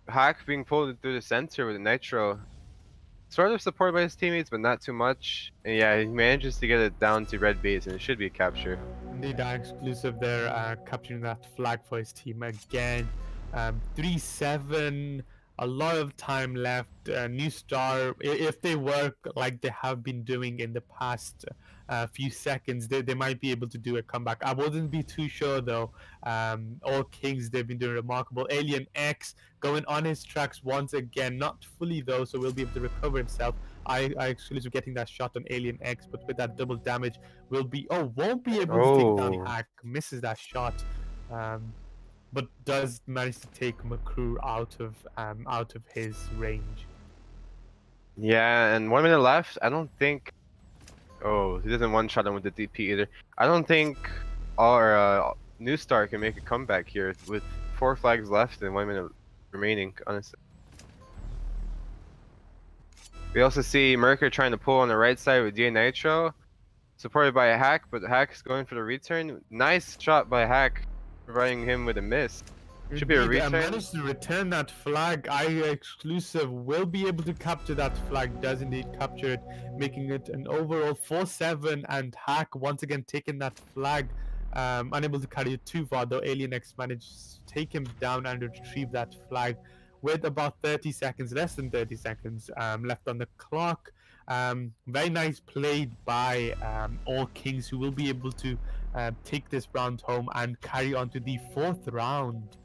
Hack being pulled through the center with a Nitro. Sort of supported by his teammates, but not too much. And yeah, he manages to get it down to red base, and it should be a capture. Indeed, our exclusive there, capturing that flag for his team again. 3-7, a lot of time left. NewStar, if they work like they have been doing in the past few seconds, they might be able to do a comeback. I wouldn't be too sure though. All Kings, they've been doing remarkable. Alien X going on his tracks once again, not fully though, so we'll be able to recover himself. I exclusive getting that shot on Alien X, but with that double damage, won't be able to take down Hack. Misses that shot. But does manage to take Makru out of his range. Yeah, and 1 minute left. I don't think. Oh, he doesn't one-shot him with the DP either. I don't think our NewStar can make a comeback here with 4 flags left and 1 minute remaining. Honestly. We also see Merker trying to pull on the right side with DA Nitro, supported by a Hack, but Hack's going for the return. Nice shot by Hack, providing him with a miss. Should be a Indeed, return. managed to return that flag. Exclusive will be able to capture that flag, does indeed capture it, making it an overall 4-7, and Hack once again taking that flag, unable to carry it too far, though Alien X managed to take him down and retrieve that flag with about 30 seconds, less than 30 seconds left on the clock. Very nice play by All Kings, who will be able to take this round home and carry on to the 4th round.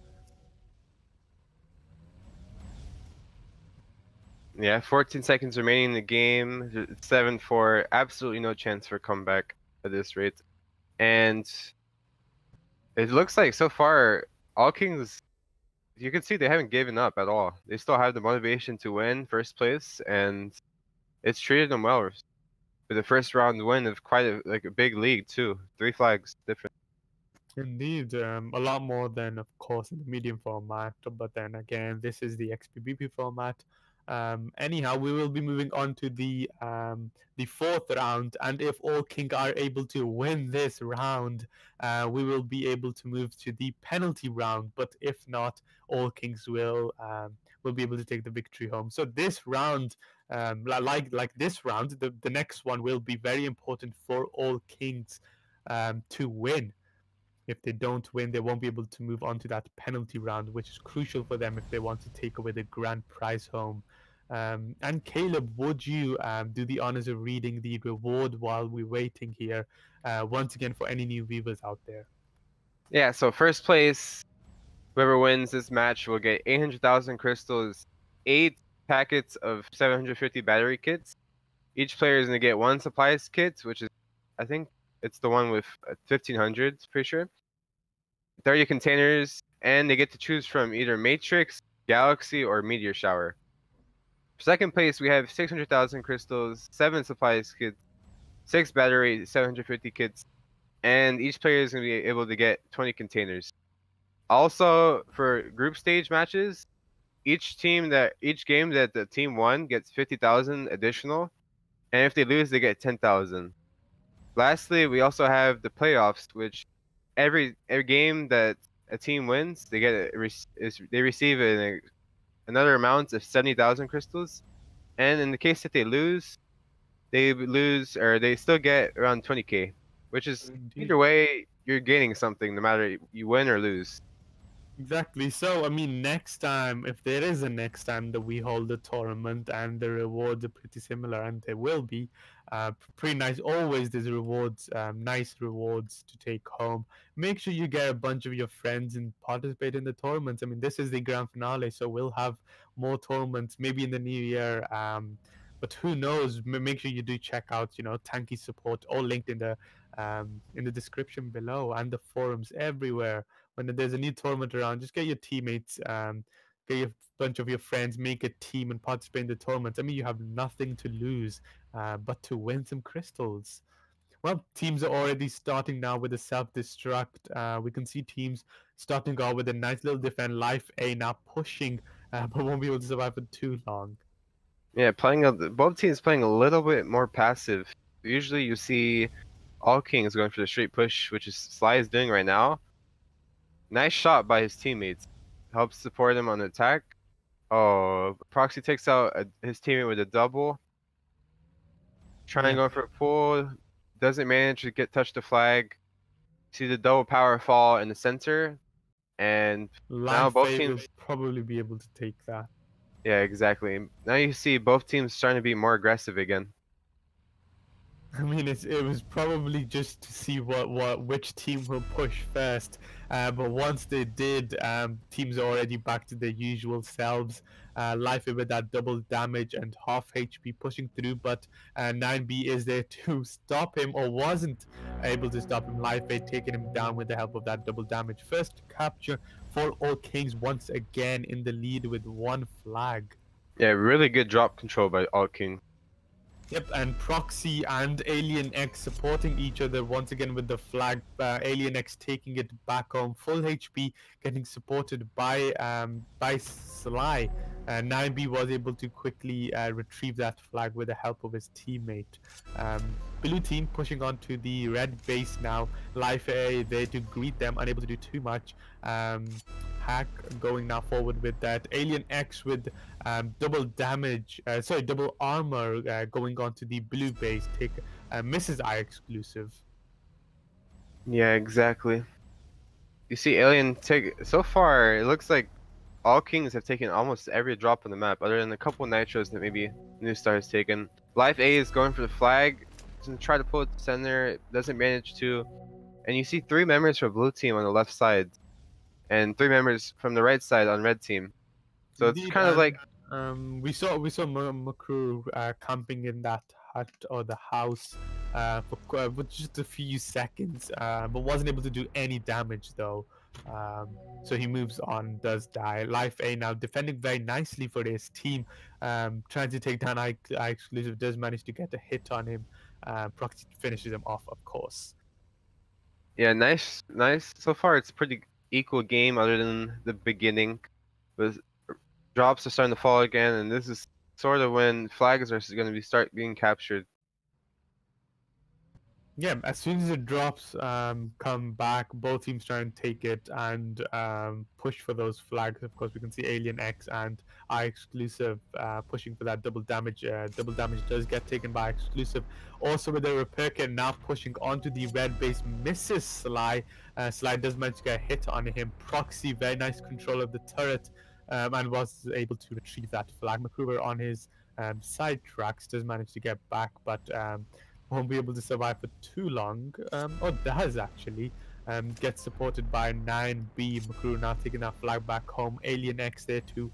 Yeah, 14 seconds remaining in the game. 7-4. Absolutely no chance for comeback at this rate. And it looks like so far, All Kings, you can see they haven't given up at all. They still have the motivation to win first place, and it's treated them well. With the first round win of quite a big league too. 3 flags different. Indeed, a lot more than, of course, in the medium format. But then again, this is the XBBP format. Anyhow, we will be moving on to the 4th round, and if All King are able to win this round, we will be able to move to the penalty round. But if not, All Kings will be able to take the victory home. So this round, like this round, the next one will be very important for All Kings to win. If they don't win, they won't be able to move on to that penalty round, which is crucial for them if they want to take away the grand prize home. And CaIeb, would you do the honors of reading the reward while we're waiting here, once again, for any new viewers out there? Yeah, so first place, whoever wins this match will get 800,000 crystals, 8 packets of 750 battery kits. Each player is going to get 1 supplies kit, which is, I think, it's the one with 1,500, pretty sure. 30 containers, and they get to choose from either Matrix, Galaxy, or Meteor Shower. For second place, we have 600,000 crystals, 7 supplies kits, 6 battery, 750 kits, and each player is going to be able to get 20 containers. Also, for group stage matches, each game that the team won gets 50,000 additional, and if they lose, they get 10,000. Lastly, we also have the playoffs, which every game that a team wins, they get they receive another amount of 70,000 crystals, and in the case that they lose, they still get around 20k, which is either way you're gaining something no matter you win or lose. Exactly. So, I mean, next time, if there is a next time that we hold the tournament and the rewards are pretty similar, and there will be, pretty nice. Always there's rewards, nice rewards to take home. Make sure you get a bunch of your friends and participate in the tournaments. I mean, this is the grand finale, so we'll have more tournaments maybe in the new year. But who knows? Make sure you do check out, Tanky support, all linked in the description below, and the forums everywhere. When there's a new tournament around, just get your teammates, get a bunch of your friends, make a team and participate in the tournament. I mean, you have nothing to lose but to win some crystals. Well, teams are already starting now with a self-destruct. We can see teams starting off with a nice little defend. Life A now pushing, but won't be able to survive for too long. Yeah, both teams playing a little bit more passive. Usually you see All Kings going for the straight push, which is Sly is doing right now. Nice shot by his teammates. Helps support him on the attack. Oh, Proxy takes out his teammate with a double. Trying to go for a pull. Doesn't manage to touch the flag. See the double power fall in the center. And now both teams will probably be able to take that. Yeah, exactly. Now you see both teams starting to be more aggressive again. I mean, it was probably just to see which team will push first. But once they did, teams are already back to their usual selves. Life with that double damage and half HP pushing through, but 9B is there to stop him, or wasn't able to stop him. Life taking him down with the help of that double damage. First capture for All Kings, once again in the lead with 1 flag. Yeah, really good drop control by All Kings. Yep, and Proxy and Alien X supporting each other once again with the flag. Alien X taking it back home, full HP, getting supported by Sly. 9B was able to quickly retrieve that flag with the help of his teammate. Blue team pushing on to the red base now. Life A there to greet them, unable to do too much. Hack going now forward with that. Alien X with double damage, double armor going on to the blue base. Misses I exclusive. Yeah, exactly. You see Alien take, so far it looks like all Kings have taken almost every drop on the map, other than a couple nitros that maybe NewStar has taken. Life A is going for the flag, doesn't try to pull it to center, doesn't manage to. And you see 3 members from blue team on the left side, and 3 members from the right side on red team. So it's Indeed, kind of like, we saw Makru camping in that hut or the house for just a few seconds, but wasn't able to do any damage though. So he moves on, does die. Life A now defending very nicely for his team, trying to take down I exclusive, does manage to get a hit on him. Proxy finishes him off, of course. yeah, nice. So far it's pretty equal game other than the beginning. With drops are starting to fall again, and this is sort of when flags are going to start being captured. Yeah, as soon as it drops, come back, both teams try and take it and push for those flags. Of course, we can see Alien X and I exclusive pushing for that double damage. Double damage does get taken by exclusive. Also with the repair kit now pushing onto the red base, misses Sly. Sly does manage to get a hit on him. Proxy, very nice control of the turret, and was able to retrieve that flag. McCruber on his side tracks does manage to get back, but won't be able to survive for too long, or does actually. Gets supported by 9B. McCrew now taking that flag back home. Alien X there to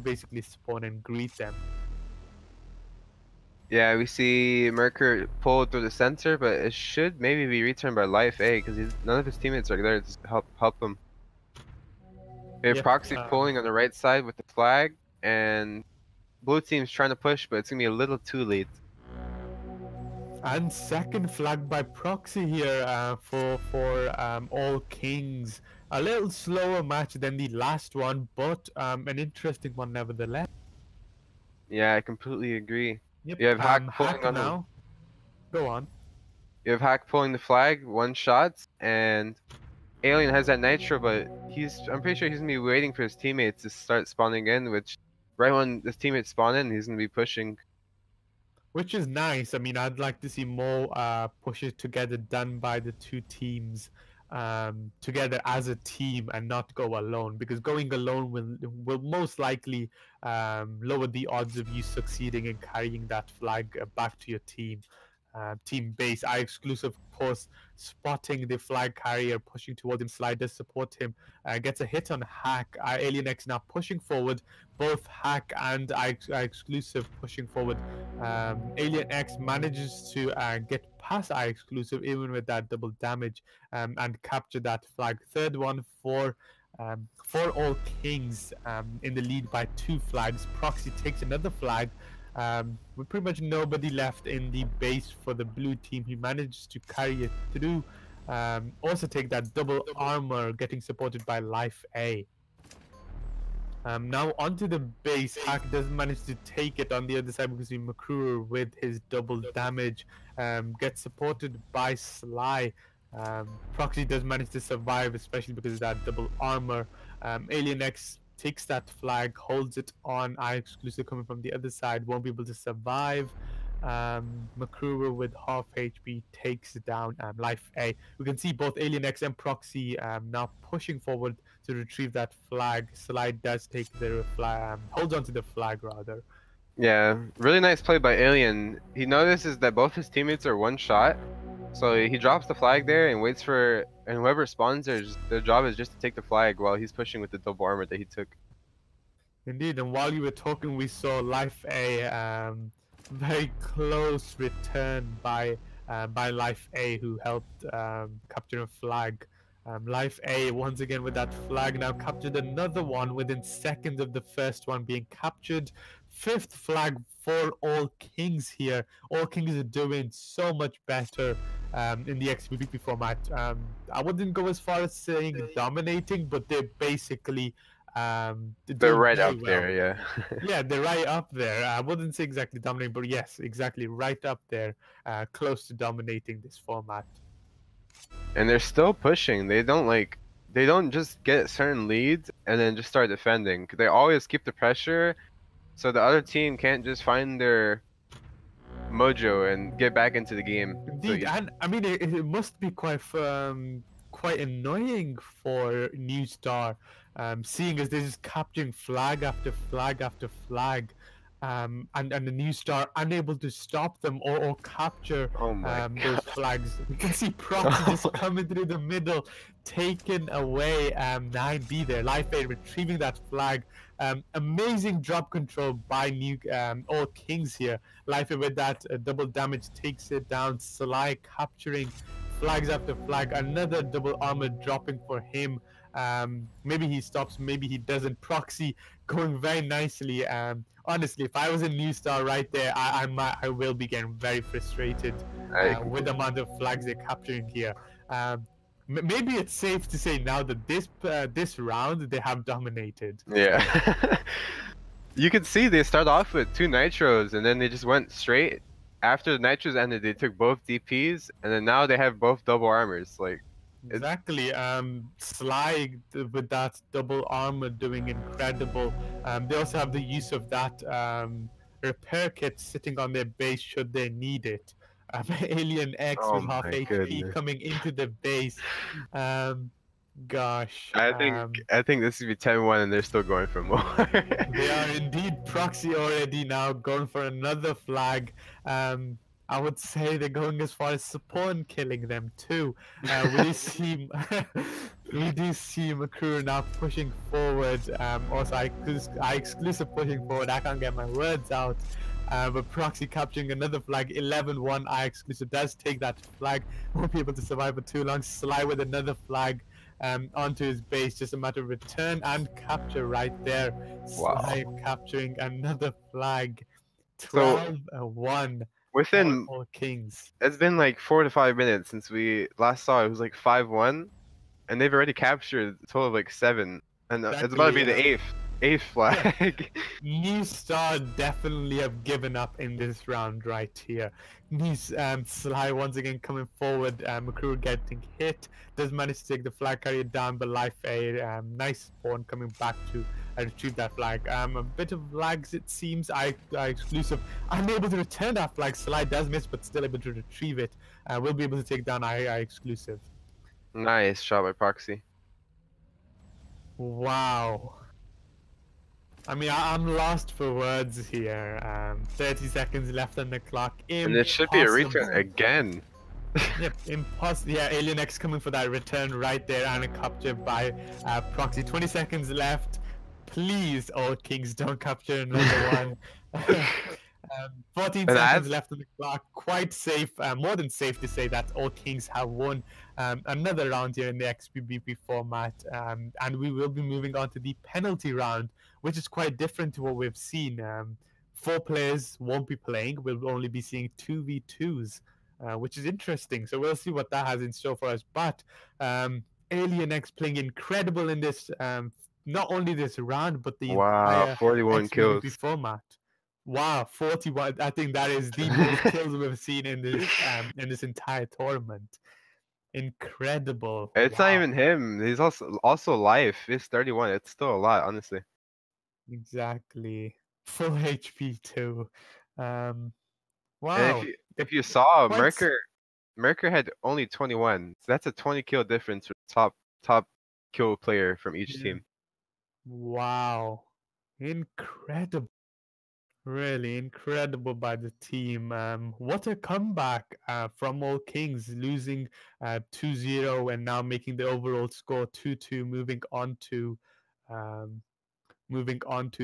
basically spawn and greet them. Yeah, we see Merker pulled through the center, but it should maybe be returned by Life A because none of his teammates are there to help him. We have Yep, Proxy pulling on the right side with the flag, and blue team's trying to push, but it's gonna be a little too late. And second flag by Proxy here for All Kings. A little slower match than the last one, but an interesting one nevertheless. Yeah, I completely agree. Yep. You have Hack pulling on now. Go on. You have Hack pulling the flag, 1 shot, and Alien has that nitro, but I'm pretty sure he's gonna be waiting for his teammates to start spawning in, which right when his teammates spawn in, he's gonna be pushing. Which is nice. I mean, I'd like to see more pushes together done by the two teams together as a team and not go alone, because going alone will most likely lower the odds of you succeeding in carrying that flag back to your team. Team base. I exclusive, of course, spotting the flag carrier pushing towards him. Slide does support him. Gets a hit on Hack. Alien X now pushing forward. Both Hack and I exclusive pushing forward. Alien X manages to get past I exclusive even with that double damage and capture that flag. Third one for All Kings in the lead by 2 flags. Proxy takes another flag. With pretty much nobody left in the base for the blue team, he manages to carry it through. Also take that double armor, getting supported by Life A. Now onto the base. Hack does manage to take it on the other side because McCrewer with his double damage gets supported by Sly. Proxy does manage to survive, especially because of that double armor. Alien X takes that flag, holds it on. I exclusive coming from the other side, won't be able to survive. McCrewer with half HP takes down Life A. We can see both Alien X and Proxy now pushing forward to retrieve that flag. Slide does take the flag, holds onto the flag rather. Yeah, really nice play by Alien. He notices that both his teammates are 1 shot, so he drops the flag there and waits for, and whoever spawns there, their job is just to take the flag while he's pushing with the double armor that he took. Indeed, and while you were talking, we saw Life A very close return by Life A, who helped capture a flag. Life A once again with that flag now captured another one within seconds of the first one being captured. 5th flag for All Kings here. All Kings are doing so much better in the XBBP format. I wouldn't go as far as saying dominating, but they're basically They're doing right very up well. there, yeah. Yeah, they're right up there. I wouldn't say exactly dominating, but yes, exactly right up there, close to dominating this format. And they're still pushing. They don't just get certain leads and then just start defending. They always keep the pressure, so the other team can't just find their mojo and get back into the game. So Indeed, and I mean, it must be quite annoying for NewStar, seeing as they're just capturing flag after flag after flag, and the NewStar unable to stop them or capture oh my those god. flags. We can see Proxy just coming through the middle, taking away 9B there. Lifeaid retrieving that flag. Amazing drop control by All Kings here. Lifeaid with that double damage takes it down. Sly capturing flags after flag. Another double armor dropping for him. Maybe he stops, maybe he doesn't. Proxy going very nicely. Honestly, if I was a NewStar right there, I will be getting very frustrated with the amount of flags they're capturing here. Maybe it's safe to say now that this round they have dominated. Yeah. You could see they start off with 2 nitros and then they just went straight. After the nitros ended, they took both DPs and then now they have both double armors. Like Exactly. Sly with that double armor doing incredible. They also have the use of that repair kit sitting on their base should they need it. Alien X oh with half my HP goodness. coming into the base. Gosh. I think this would be 10-1 and they're still going for more. They are indeed Proxy already now going for another flag. I would say they're going as far as Spawn killing them too. We do see Makuru now pushing forward. Also, I exclusive pushing forward. I can't get my words out. But Proxy capturing another flag. 11-1. I exclusive does take that flag. Won't be able to survive for too long. Sly with another flag. Onto his base, just a matter of return and capture right there. Wow. Sly capturing another flag. So 12-1 within all Kings. it's been like 4 to 5 minutes since we last saw it. It was like 5-1 and they've already captured a total of like 7 and it's about to be the eighth flag. NewStar definitely have given up in this round right here. Sly once again coming forward. Makuru getting hit. Does manage to take the flag carrier down, but Lifeaid, nice spawn coming back to retrieve that flag. A bit of lags it seems. I exclusive unable to return that flag. Sly does miss, but still able to retrieve it. Will be able to take down I exclusive. Nice shot by Proxy. Wow. I mean, I'm lost for words here. 30 seconds left on the clock. And it should be a return again. Yep, impossible. Yeah, Alien X coming for that return right there and a capture by Proxy. 20 seconds left. Please, all Kings, don't capture another one. 14 seconds left on the clock. Quite safe, more than safe to say that all Kings have won another round here in the XBBP format. And we will be moving on to the penalty round, which is quite different to what we've seen. 4 players won't be playing. We'll only be seeing 2v2s, which is interesting. So we'll see what that has in store for us. But Alien X playing incredible in this, not only this round, but the entire 41 XBBP kills format. Wow, 41! I think that is the most kills we've seen in this entire tournament. Incredible! It's not even him. He's also life. It's 31. It's still a lot, honestly. Exactly. Full HP too. Wow. And if you saw Merker had only 21, so that's a 20 kill difference for top kill player from each team. Wow, incredible. Really incredible by the team. What a comeback from All Kings, losing 2-0 and now making the overall score 2-2, moving on to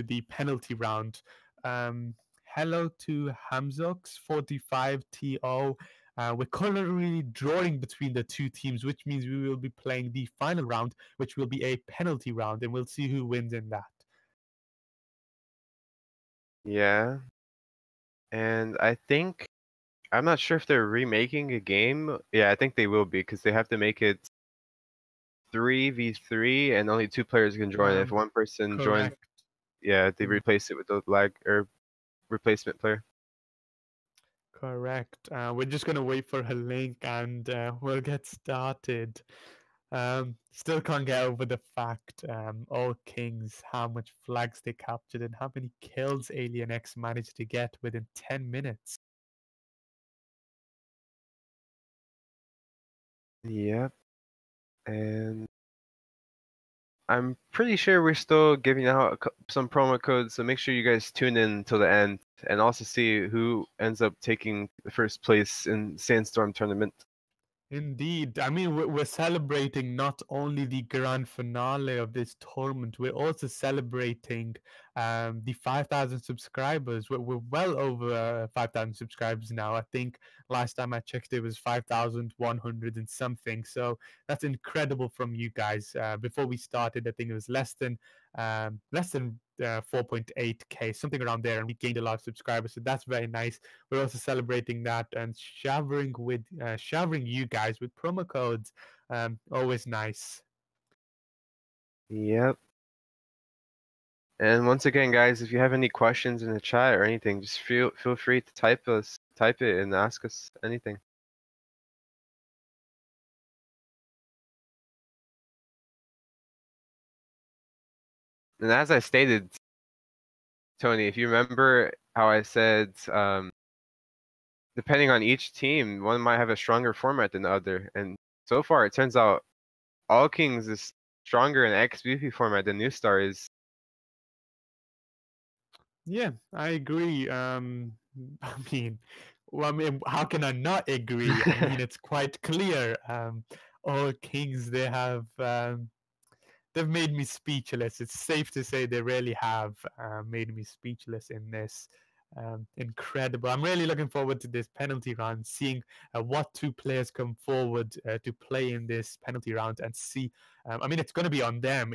the penalty round. Hello to Hamzox45TO. We're currently drawing between the two teams, which means we will be playing the final round, which will be a penalty round, and we'll see who wins in that. Yeah. And I'm not sure if they're remaking a game. Yeah, I think they will be because they have to make it 3v3, and only 2 players can join. If one person joins, Correct. yeah, they replace it with the lag or replacement player. Correct. We're just gonna wait for her link and we'll get started. Still can't get over the fact, all Kings, how much flags they captured and how many kills Alien X managed to get within 10 minutes. Yep. And I'm pretty sure we're still giving out some promo codes, so make sure you guys tune in till the end and also see who ends up taking the first place in SandStorm tournament. Indeed. I mean, we're celebrating not only the grand finale of this tournament, we're also celebrating the 5,000 subscribers. We're well over 5,000 subscribers now. I think last time I checked, it was 5,100 and something. So that's incredible from you guys. Before we started, I think it was less than 4.8k, something around there, and we gained a lot of subscribers. So that's very nice. We're also celebrating that and showering you guys with promo codes. Always nice. Yep. And once again, guys, if you have any questions in the chat or anything, just feel free to type it and ask us anything. And as I stated, Tony, if you remember how I said, depending on each team, one might have a stronger format than the other. And so far, it turns out All Kings is stronger in XBP format than NewStar is. Yeah, I agree. I mean, how can I not agree? I mean, it's quite clear. All Kings, they've made me speechless. It's safe to say they really have made me speechless in this. Incredible. I'm really looking forward to this penalty round, seeing what 2 players come forward to play in this penalty round and see. I mean, it's going to be on them.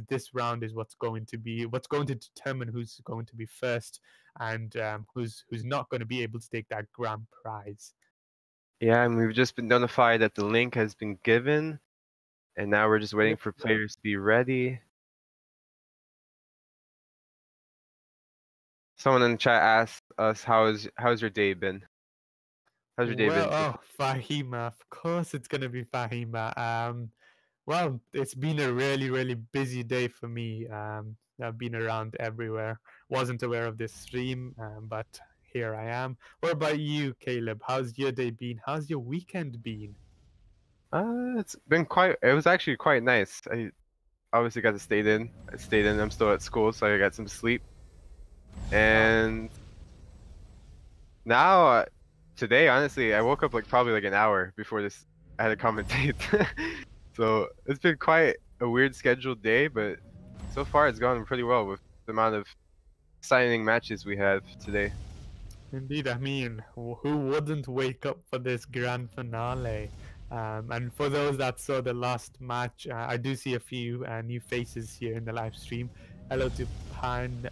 This round is what's going to determine who's going to be first and who's not going to be able to take that grand prize. Yeah, and we've just been notified that the link has been given. And now we're just waiting for players to be ready. Someone in the chat asked us, how's your day been? How's your day been? Oh, Fahima. Of course it's going to be Fahima. Well, it's been a really, really busy day for me. I've been around everywhere. Wasn't aware of this stream, but here I am. What about you, CaIeb? How's your day been? How's your weekend been? It's been it was actually quite nice. I obviously got to stay in. I'm still at school, so I got some sleep. And now, today, honestly, I woke up probably an hour before this. I had to commentate. So it's been quite a weird scheduled day, but so far it's gone pretty well with the amount of exciting matches we have today. Indeed, I mean, who wouldn't wake up for this grand finale? And for those that saw the last match, I do see a few new faces here in the live stream. Hello to Pan,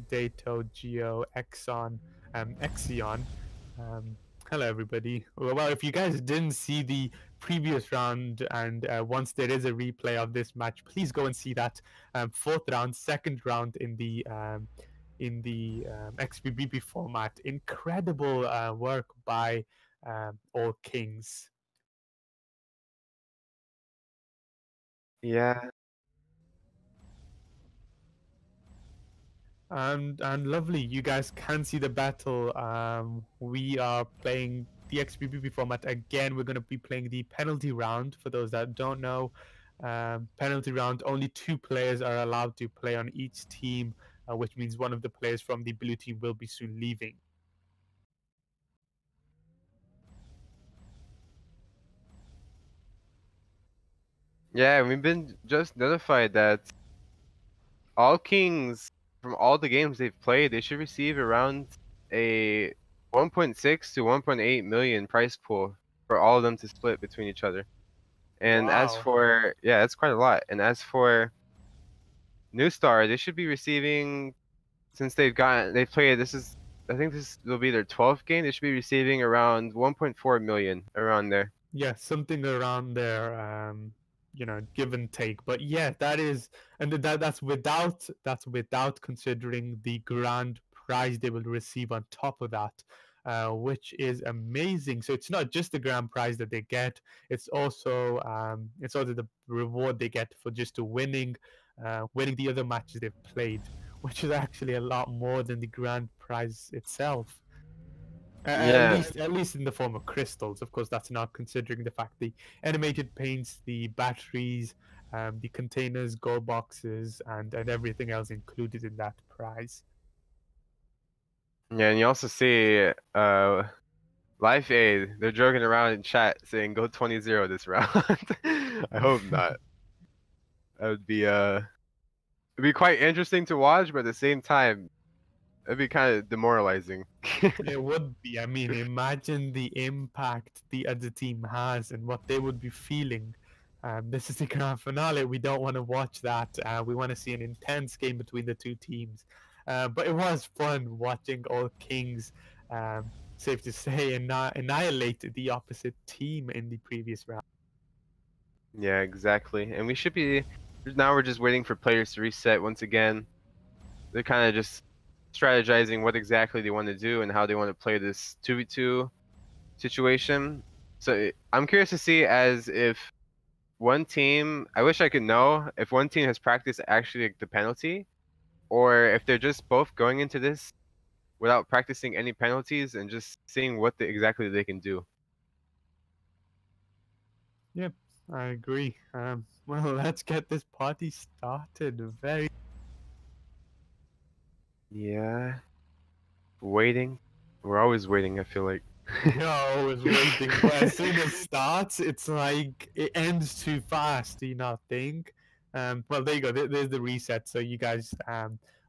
Dato, Geo, Exxon, Exion. Hello, everybody. Well, if you guys didn't see the previous round, and once there is a replay of this match, please go and see that 4th round, 2nd round in the XBBB format. Incredible work by All Kings. Yeah. And lovely, you guys can see the battle. We are playing the XBBB format again. We're going to be playing the penalty round. For those that don't know, penalty round, only 2 players are allowed to play on each team, which means one of the players from the blue team will be soon leaving. Yeah, we've been just notified that All Kings, from all the games they've played, they should receive around a 1.6 to 1.8 million prize pool for all of them to split between each other. And as for, yeah, that's quite a lot. And as for NewStar, they should be receiving, since they've played, I think this will be their 12th game, they should be receiving around 1.4 million, around there. Yeah, something around there. give and take. But yeah, that is, and that's without considering the grand prize they will receive on top of that, which is amazing. So it's not just the grand prize that they get; it's also the reward they get for just winning the other matches they've played, which is actually a lot more than the grand prize itself. At Yeah, least, at least in the form of crystals. Of course, that's not considering the fact the animated paints, the batteries, the containers, gold boxes, and everything else included in that prize. yeah, and you also see Life Aid, they're joking around in chat saying go 20-0 this round. I hope not. That would be it'd be quite interesting to watch, but at the same time, it'd be kind of demoralizing. It would be. I mean, imagine the impact the other team has and what they would be feeling. This is the grand finale. We don't want to watch that. We want to see an intense game between the two teams. But it was fun watching all Kings, safe to say, annihilate the opposite team in the previous round. Yeah, exactly. And we should be now we're just waiting for players to reset once again. They're kind of just strategizing what exactly they want to do and how they want to play this 2v2 situation. So I'm curious to see as if one team, I wish I could know if one team has practiced actually like, the penalty, or if they're just both going into this without practicing any penalties and just seeing what exactly they can do. Yep, I agree. Well, let's get this party started. Very Yeah, waiting. We're always waiting, I feel like. You're always waiting, but as soon as it starts, it's like it ends too fast. Do you not think? Well, there you go. There's the reset. So you guys,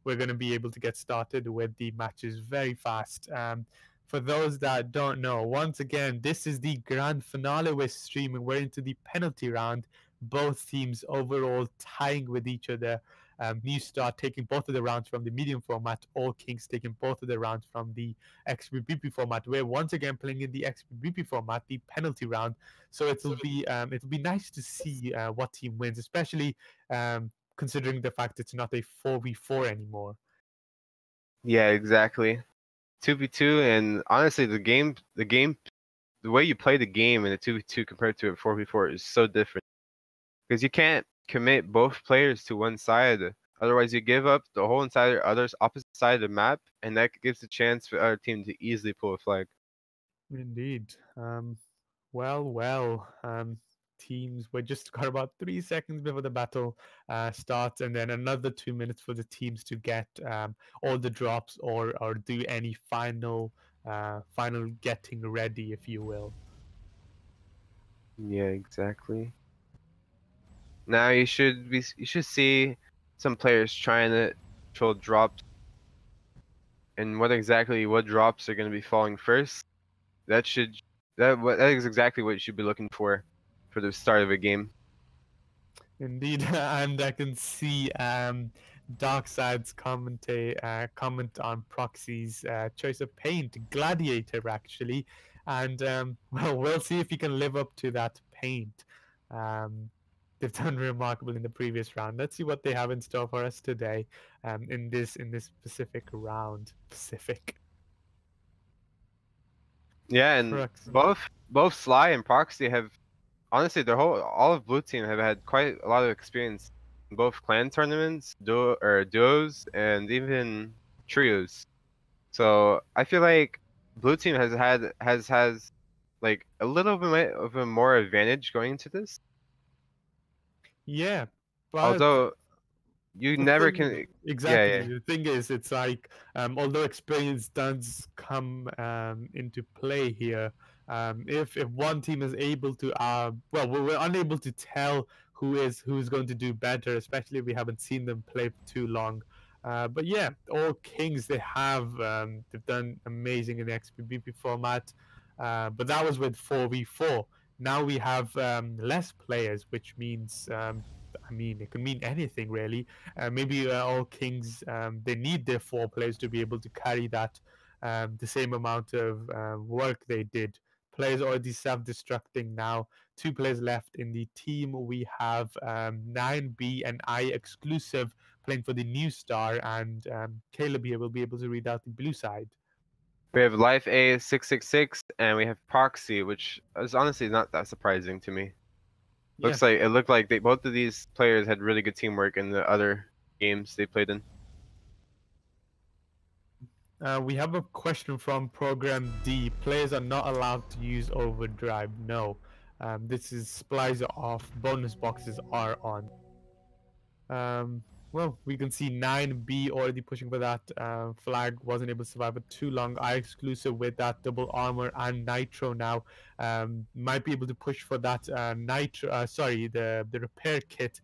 we're going to be able to get started with the matches very fast. For those that don't know, once again, this is the grand finale we're streaming. We're into the penalty round. Both teams overall tying with each other. NewStar taking both of the rounds from the medium format. All Kings taking both of the rounds from the XBBP format. We're once again playing in the XBBP format, the penalty round. So it'll be nice to see what team wins, especially considering the fact it's not a 4v4 anymore. Yeah, exactly. 2v2, and honestly, the way you play the game in a 2v2 compared to a 4v4 is so different. Because you can't commit both players to one side. Otherwise, you give up the whole entire opposite side of the map, and that gives the chance for our team to easily pull a flag. Indeed. Well. Teams, we just got about 3 seconds before the battle starts, and then another 2 minutes for the teams to get all the drops or do any final getting ready, if you will. Yeah, exactly. Now you should see some players trying to control drops, and what drops are going to be falling first. That is exactly what you should be looking for the start of a game. Indeed, and I can see Darkside's comment on Proxy's choice of paint, Gladiator actually, and well, we'll see if he can live up to that paint. They've done remarkable in the previous round. Let's see what they have in store for us today in this specific round. Yeah, and Proxy. both Sly and Proxy have honestly all of Blue Team have had quite a lot of experience in both clan tournaments, duos, and even trios. So I feel like Blue Team has like a little bit of a more advantage going into this. Yeah, but Although you the never thing, can. exactly. Yeah. The thing is, it's like although experience does come into play here, if one team is able to, well, we're unable to tell who's going to do better, especially if we haven't seen them play for too long. But yeah, all Kings they've done amazing in the XBBP format, but that was with 4v4. Now we have less players, which means I mean, it could mean anything really. Maybe all Kings they need their 4 players to be able to carry that the same amount of work they did players already self-destructing now. 2 players left in the team. We have 9B and I exclusive playing for the NewStar, and CaIeb here will be able to read out the blue side. We have Life A 666, and we have Proxy, which is honestly not that surprising to me. Yeah. It looked like both of these players had really good teamwork in the other games they played in. We have a question from Program D. Players are not allowed to use overdrive. No. This is supplies are off. Bonus boxes are on. Well, we can see 9B already pushing for that flag. Wasn't able to survive it too long. I exclusive with that double armor and nitro now. Might be able to push for that nitro. Sorry, the repair kit.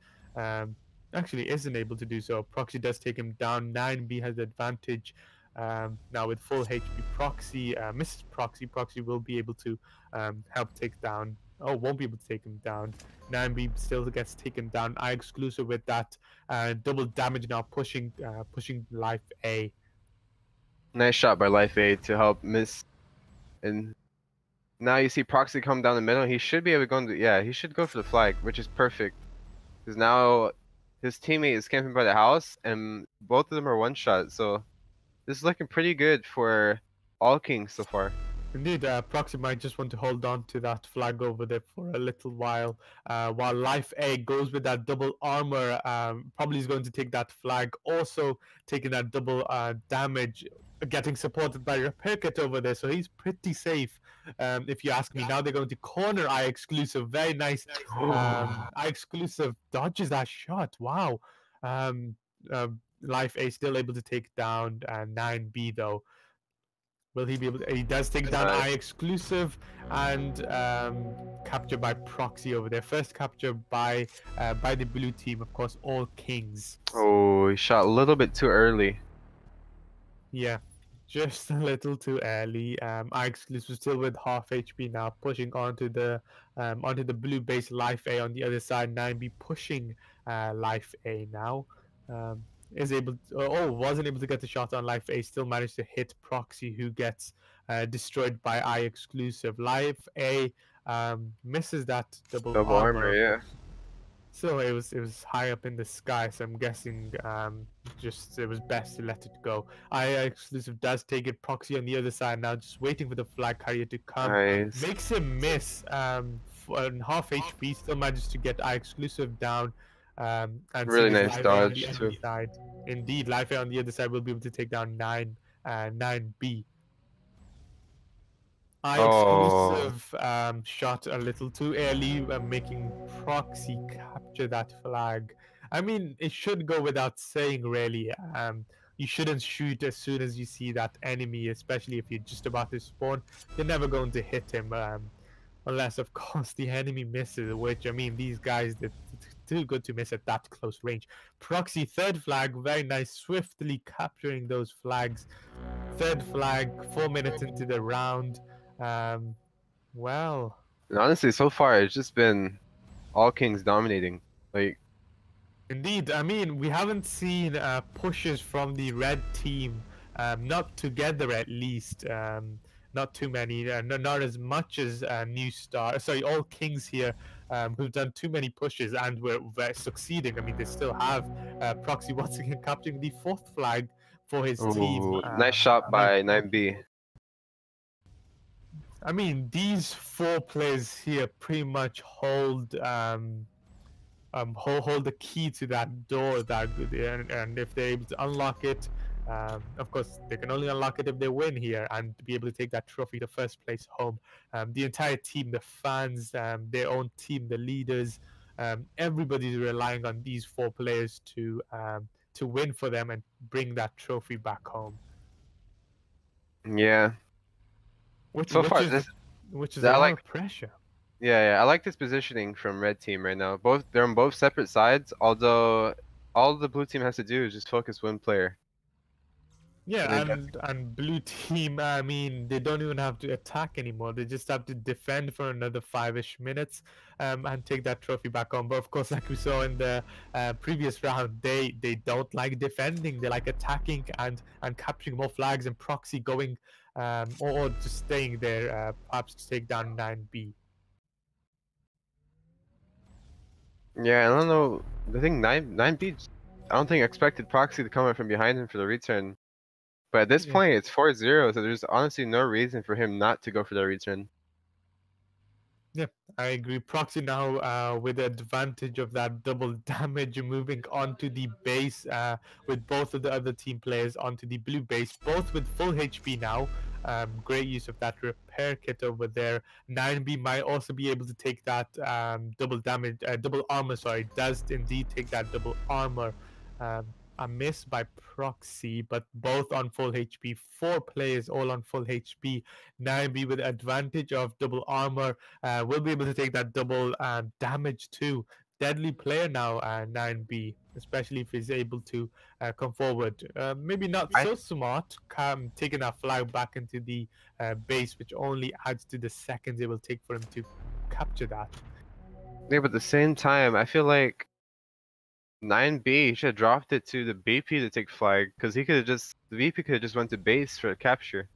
Actually isn't able to do so. Proxy does take him down. 9B has the advantage. Now with full HP Proxy, Mrs. Proxy will be able to help take down. Oh, won't be able to take him down. 9B still gets taken down. I exclusive with that double damage now, pushing Life A. Nice shot by Life A to help Miss. And now you see Proxy come down the middle. He should be able to go into, yeah, he should go for the flag, which is perfect. Because now his teammate is camping by the house, and both of them are one shot. So this is looking pretty good for all Kings so far. Indeed, Proxy might just want to hold on to that flag over there for a little while Life A goes with that double armor. Probably is going to take that flag, also taking that double damage, getting supported by repair kit over there, so he's pretty safe. If you ask me, now they're going to corner I exclusive. Very nice. I exclusive dodges that shot. Wow. Life A still able to take down 9B though. Will he be able to? He does take down I exclusive and capture by Proxy over there. First capture by the blue team, of course, all Kings. Oh, he shot a little bit too early. Yeah, just a little too early. I exclusive still with half HP now, pushing onto the blue base. Life A on the other side. 9B pushing Life A now. Is able to, wasn't able to get the shot on Life A, still managed to hit Proxy, who gets destroyed by I exclusive. Life A misses that double armor. Yeah. So it was high up in the sky, so I'm guessing just it was best to let it go. I exclusive does take it. Proxy on the other side now, just waiting for the flag carrier to come. Nice. Makes him miss. On half HP, still manages to get I exclusive down. And really nice dodge too. Side. Indeed, Life A on the other side will be able to take down 9B. I exclusive shot a little too early, making Proxy capture that flag. I mean, it should go without saying, really. You shouldn't shoot as soon as you see that enemy, especially if you're just about to spawn. You're never going to hit him. Unless, of course, the enemy misses, which, I mean, these guys, they're too good to miss at that close range. Proxy, third flag, very nice, swiftly capturing those flags. Third flag, 4 minutes into the round. Well... And honestly, so far, it's just been all Kings dominating. Like... Indeed, I mean, we haven't seen pushes from the red team, not together at least. Not too many, not as much as NewStar. Sorry, all Kings here who've done too many pushes and we're succeeding. I mean, they still have Proxy once again capturing the fourth flag for his team. Nice shot by 9B. I mean, these 4 players here pretty much hold the key to that door, and if they're able to unlock it. Of course, they can only unlock it if they win here and be able to take that trophy, the first place home. The entire team, the fans, their own team, the leaders, everybody's relying on these 4 players to win for them and bring that trophy back home. Yeah. Which is a lot of pressure. Yeah, I like this positioning from red team right now. They're on both separate sides, although all the blue team has to do is just focus one player. Yeah, and blue team, I mean, they don't even have to attack anymore. They just have to defend for another 5-ish minutes and take that trophy back home. But of course, like we saw in the previous round, they don't like defending. They like attacking and capturing more flags, and Proxy going or just staying there, perhaps to take down 9B. Yeah, I don't know. The thing, 9B, I don't think expected Proxy to come up from behind him for the return. But at this Yeah. point, it's 4-0, so there's honestly no reason for him not to go for the return. Yeah, I agree. Proxy now with the advantage of that double damage, moving onto the base with both of the other team players onto the blue base, both with full HP now. Great use of that repair kit over there. 9B might also be able to take that double damage, double armor. Sorry, does indeed take that double armor. A miss by Proxy, but both on full HP. 4 players all on full HP. 9B with advantage of double armor. Will be able to take that double damage too. Deadly player now, 9B, especially if he's able to come forward. Maybe not so smart, taking that flag back into the base, which only adds to the seconds it will take for him to capture that. Yeah, but at the same time, I feel like 9B should have dropped it to the BP to take flag, because he could have just, the VP could have just went to base for a capture.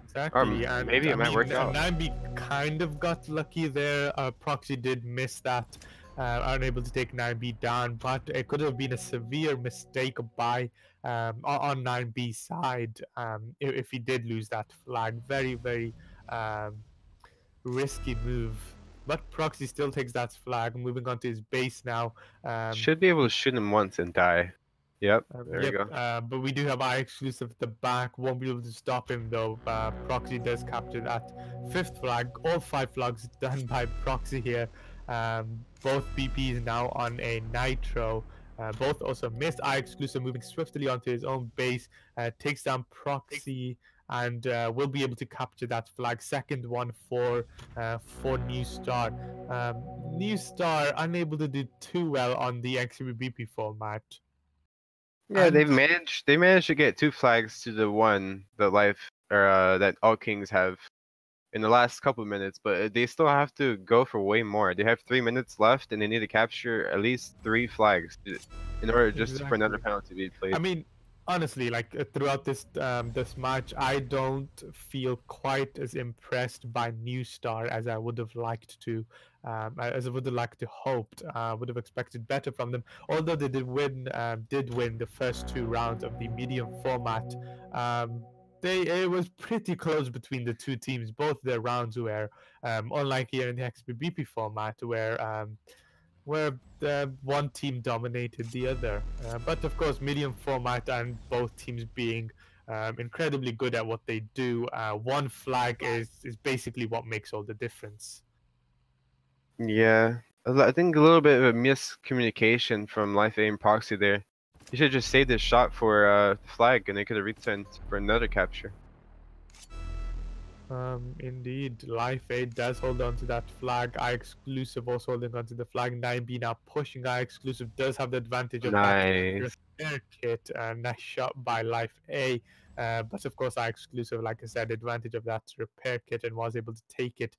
Exactly, and maybe it might work out. 9B kind of got lucky there. Proxy did miss that, unable to take 9B down, but it could have been a severe mistake by on 9B's side if he did lose that flag. Very, very risky move. But Proxy still takes that flag, moving on to his base now. Should be able to shoot him once and die. Yep, there we go. But we do have eye exclusive at the back. Won't be able to stop him though. Proxy does capture that 5th flag. All 5 flags done by Proxy here. Both BPs now on a Nitro. Both also missed. Eye exclusive moving swiftly onto his own base. Takes down Proxy and will be able to capture that flag. Second one for NewStar. NewStar unable to do too well on the XBBP format. Yeah, they managed to get 2 flags to the one that all Kings have in the last couple of minutes, but they still have to go for way more. They have 3 minutes left, and they need to capture at least 3 flags in order just for another penalty to be played. I mean, honestly, like throughout this match, I don't feel quite as impressed by NewStar as I would have liked to, as I would have liked to hoped. Would have expected better from them. Although they did win the first 2 rounds of the medium format. It was pretty close between the 2 teams. Both their rounds were unlike here in the XBBP format, where the one team dominated the other. But of course, medium format and both teams being incredibly good at what they do. 1 flag is basically what makes all the difference. Yeah, I think a little bit of a miscommunication from Life A and Proxy there. He should have just saved his shot for flag, and they could have returned for another capture. Indeed, Life 8 does hold on to that flag. Eye exclusive also holding on to the flag. 9B now pushing. Eye exclusive does have the advantage of that repair kit. Nice shot by Life A. But of course, Eye exclusive, like I said, advantage of that repair kit and was able to take it.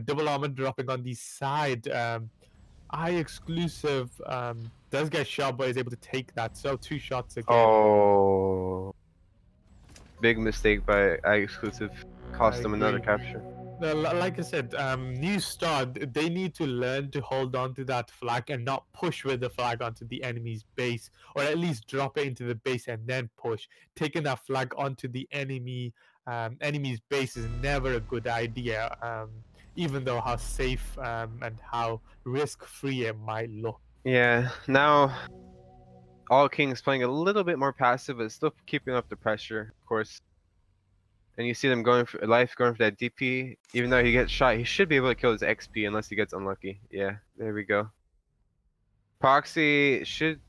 Double armor dropping on the side. Eye exclusive does get shot, but is able to take that. So 2 shots again. Oh, big mistake by Eye exclusive. Cost them another capture. Like I said, NewStar, they need to learn to hold on to that flag and not push with the flag onto the enemy's base, or at least drop it into the base and then push. Taking that flag onto the enemy's base is never a good idea, even though how safe and how risk-free it might look. Yeah, now all Kings playing a little bit more passive, but still keeping up the pressure, of course. And you see them going for that DP. Even though he gets shot, he should be able to kill his XP unless he gets unlucky. Yeah, there we go. Proxy should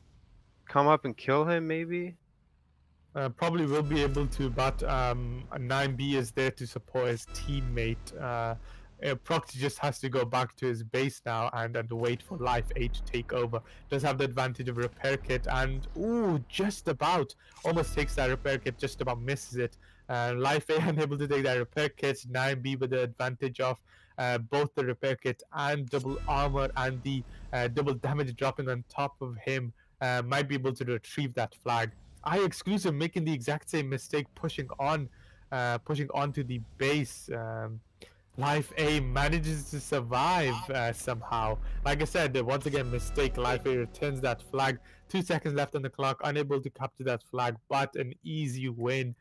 come up and kill him, maybe? Probably will be able to, but 9B is there to support his teammate. Proxy just has to go back to his base now and wait for Life 8 to take over. Does have the advantage of repair kit, and just about almost takes that repair kit, just about misses it. Life 8 unable to take that repair kit. 9B with the advantage of both the repair kit and double armor and the double damage dropping on top of him, might be able to retrieve that flag. Eye exclusive making the exact same mistake, pushing on pushing onto the base. Life A manages to survive somehow. Like I said, once again, mistake. Life A returns that flag. 2 seconds left on the clock, unable to capture that flag, but an easy win.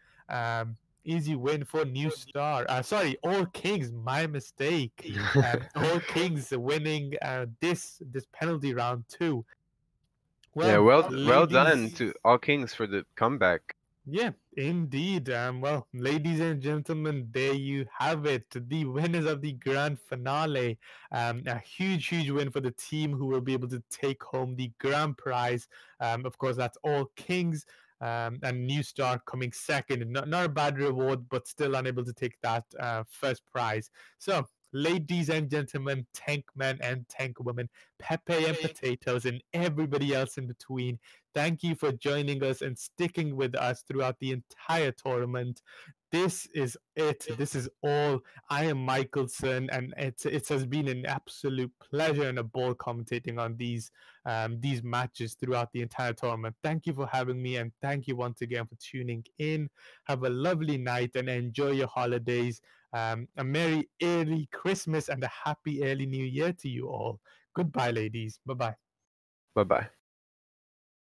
Easy win for NewStar. Sorry, All Kings. My mistake. All Kings winning this penalty round 2. Yeah, Well, well done ladies. to all Kings for the comeback. Yeah, indeed. Well, ladies and gentlemen, there you have it. The winners of the grand finale. A huge, huge win for the team who will be able to take home the grand prize. Of course, that's All Kings. And New Star coming second. Not a bad reward, but still unable to take that first prize. So, ladies and gentlemen, tank men and tank women, Pepe and potatoes, and everybody else in between, thank you for joining us and sticking with us throughout the entire tournament. This is it. This is all. I am Mikaelson, and it has been an absolute pleasure and a ball commentating on these matches throughout the entire tournament. Thank you for having me, and thank you once again for tuning in. Have a lovely night and enjoy your holidays. A merry early Christmas and a happy early New Year to you all. Goodbye, ladies. Bye bye. Bye bye.